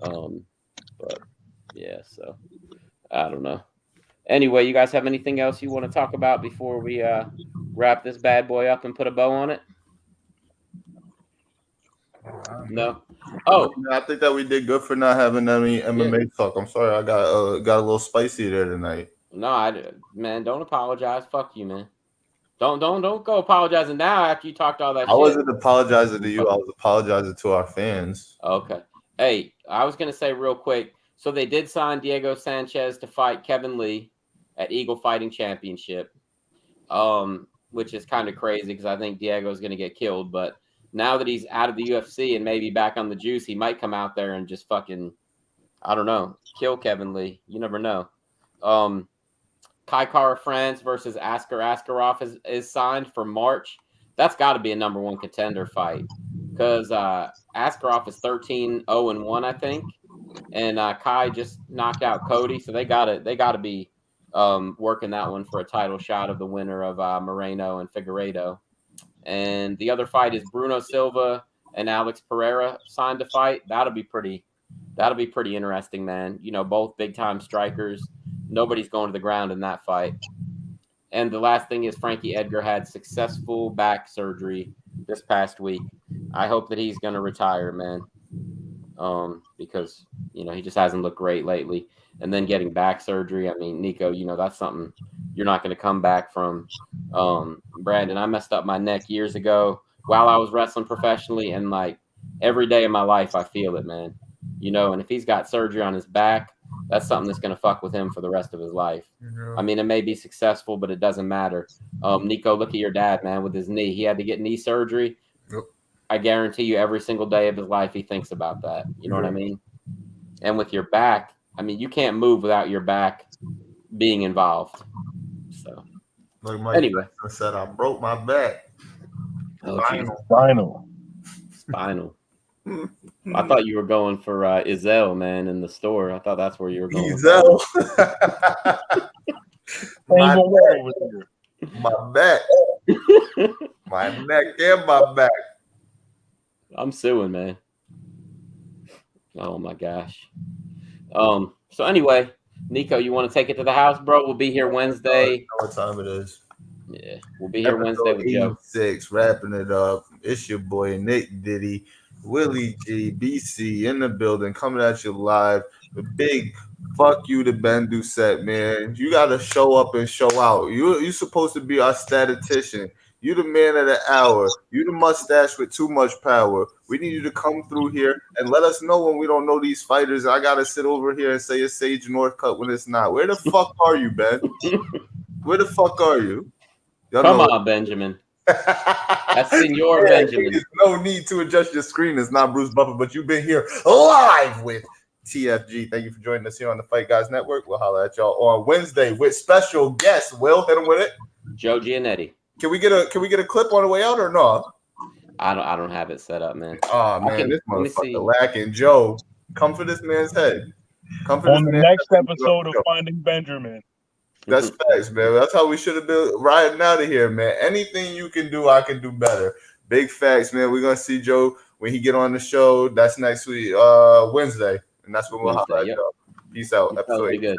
But yeah, so I don't know. Anyway, you guys have anything else you want to talk about before we wrap this bad boy up and put a bow on it? No. Oh, I think that we did good for not having any MMA talk. I'm sorry, I got a little spicy there tonight. No, man, don't apologize. Fuck you, man. Don't go apologizing now after you talked all that shit. I wasn't apologizing to you. I was apologizing to our fans. Okay. Hey, I was gonna say real quick. So they did sign Diego Sanchez to fight Kevin Lee at Eagle Fighting Championship, which is kind of crazy because I think Diego's gonna get killed. But now that he's out of the UFC and maybe back on the juice, he might come out there and just fucking, I don't know, kill Kevin Lee. You never know. Kai Kara France versus Askar Askarov is signed for March. That's got to be a number one contender fight because Askarov is 13-0-1, I think, and Kai just knocked out Cody, so they got to be working that one for a title shot of the winner of Moreno and Figueiredo. And the other fight is Bruno Silva and Alex Pereira signed to fight. That'll be pretty interesting, man. You know, both big time strikers. Nobody's going to the ground in that fight. And the last thing is Frankie Edgar had successful back surgery this past week. I hope that he's going to retire, man, because, you know, he just hasn't looked great lately. And then getting back surgery, I mean, Nico, you know, that's something you're not going to come back from. Brandon, I messed up my neck years ago while I was wrestling professionally, and, like, every day of my life I feel it, man. You know, and if he's got surgery on his back, that's something that's going to fuck with him for the rest of his life. Yeah. I mean, it may be successful, but it doesn't matter. Nico, look at your dad, man, with his knee. He had to get knee surgery. Yep. I guarantee you every single day of his life he thinks about that. You know what I mean? And with your back, I mean, you can't move without your back being involved. So, like Mike anyway, said, I broke my back. Spinal. I thought you were going for Izelle, man, in the store. I thought that's where you were going. Izelle. my back. My neck and my back. I'm suing, man. Oh my gosh. So anyway, Nico, you want to take it to the house, bro? We'll be here Wednesday. You know what time it is? Yeah, we'll be here Wednesday with Joe. 86, wrapping it up. It's your boy Nick Diddy. Willie G, BC in the building, coming at you live. The big fuck you to Ben Doucette, man. You got to show up and show out. You're supposed to be our statistician. You the man of the hour. You the mustache with too much power. We need you to come through here and let us know when we don't know these fighters. I got to sit over here and say it's Sage Northcutt when it's not. Where the fuck are you, Ben? Where the fuck are you? Come on, Benjamin. That's Senor Benjamin. There's no need to adjust your screen. It's not Bruce Buffer, but you've been here live with TFG. Thank you for joining us here on the Fight Guys Network. We'll holler at y'all on Wednesday with special guests. Will, hit him with it. Joe Giannetti. Can we get a clip on the way out or no? I don't have it set up, man. Oh man, this motherfucker lacking. Joe, come for this man's head. Come for on the next episode of Finding Benjamin. That's facts, man. That's how we should have been riding out of here, man. Anything you can do, I can do better. Big facts, man. We're gonna see Joe when he get on the show. That's next week, Wednesday, and that's when we'll holler at y'all. Peace out. Episode 87.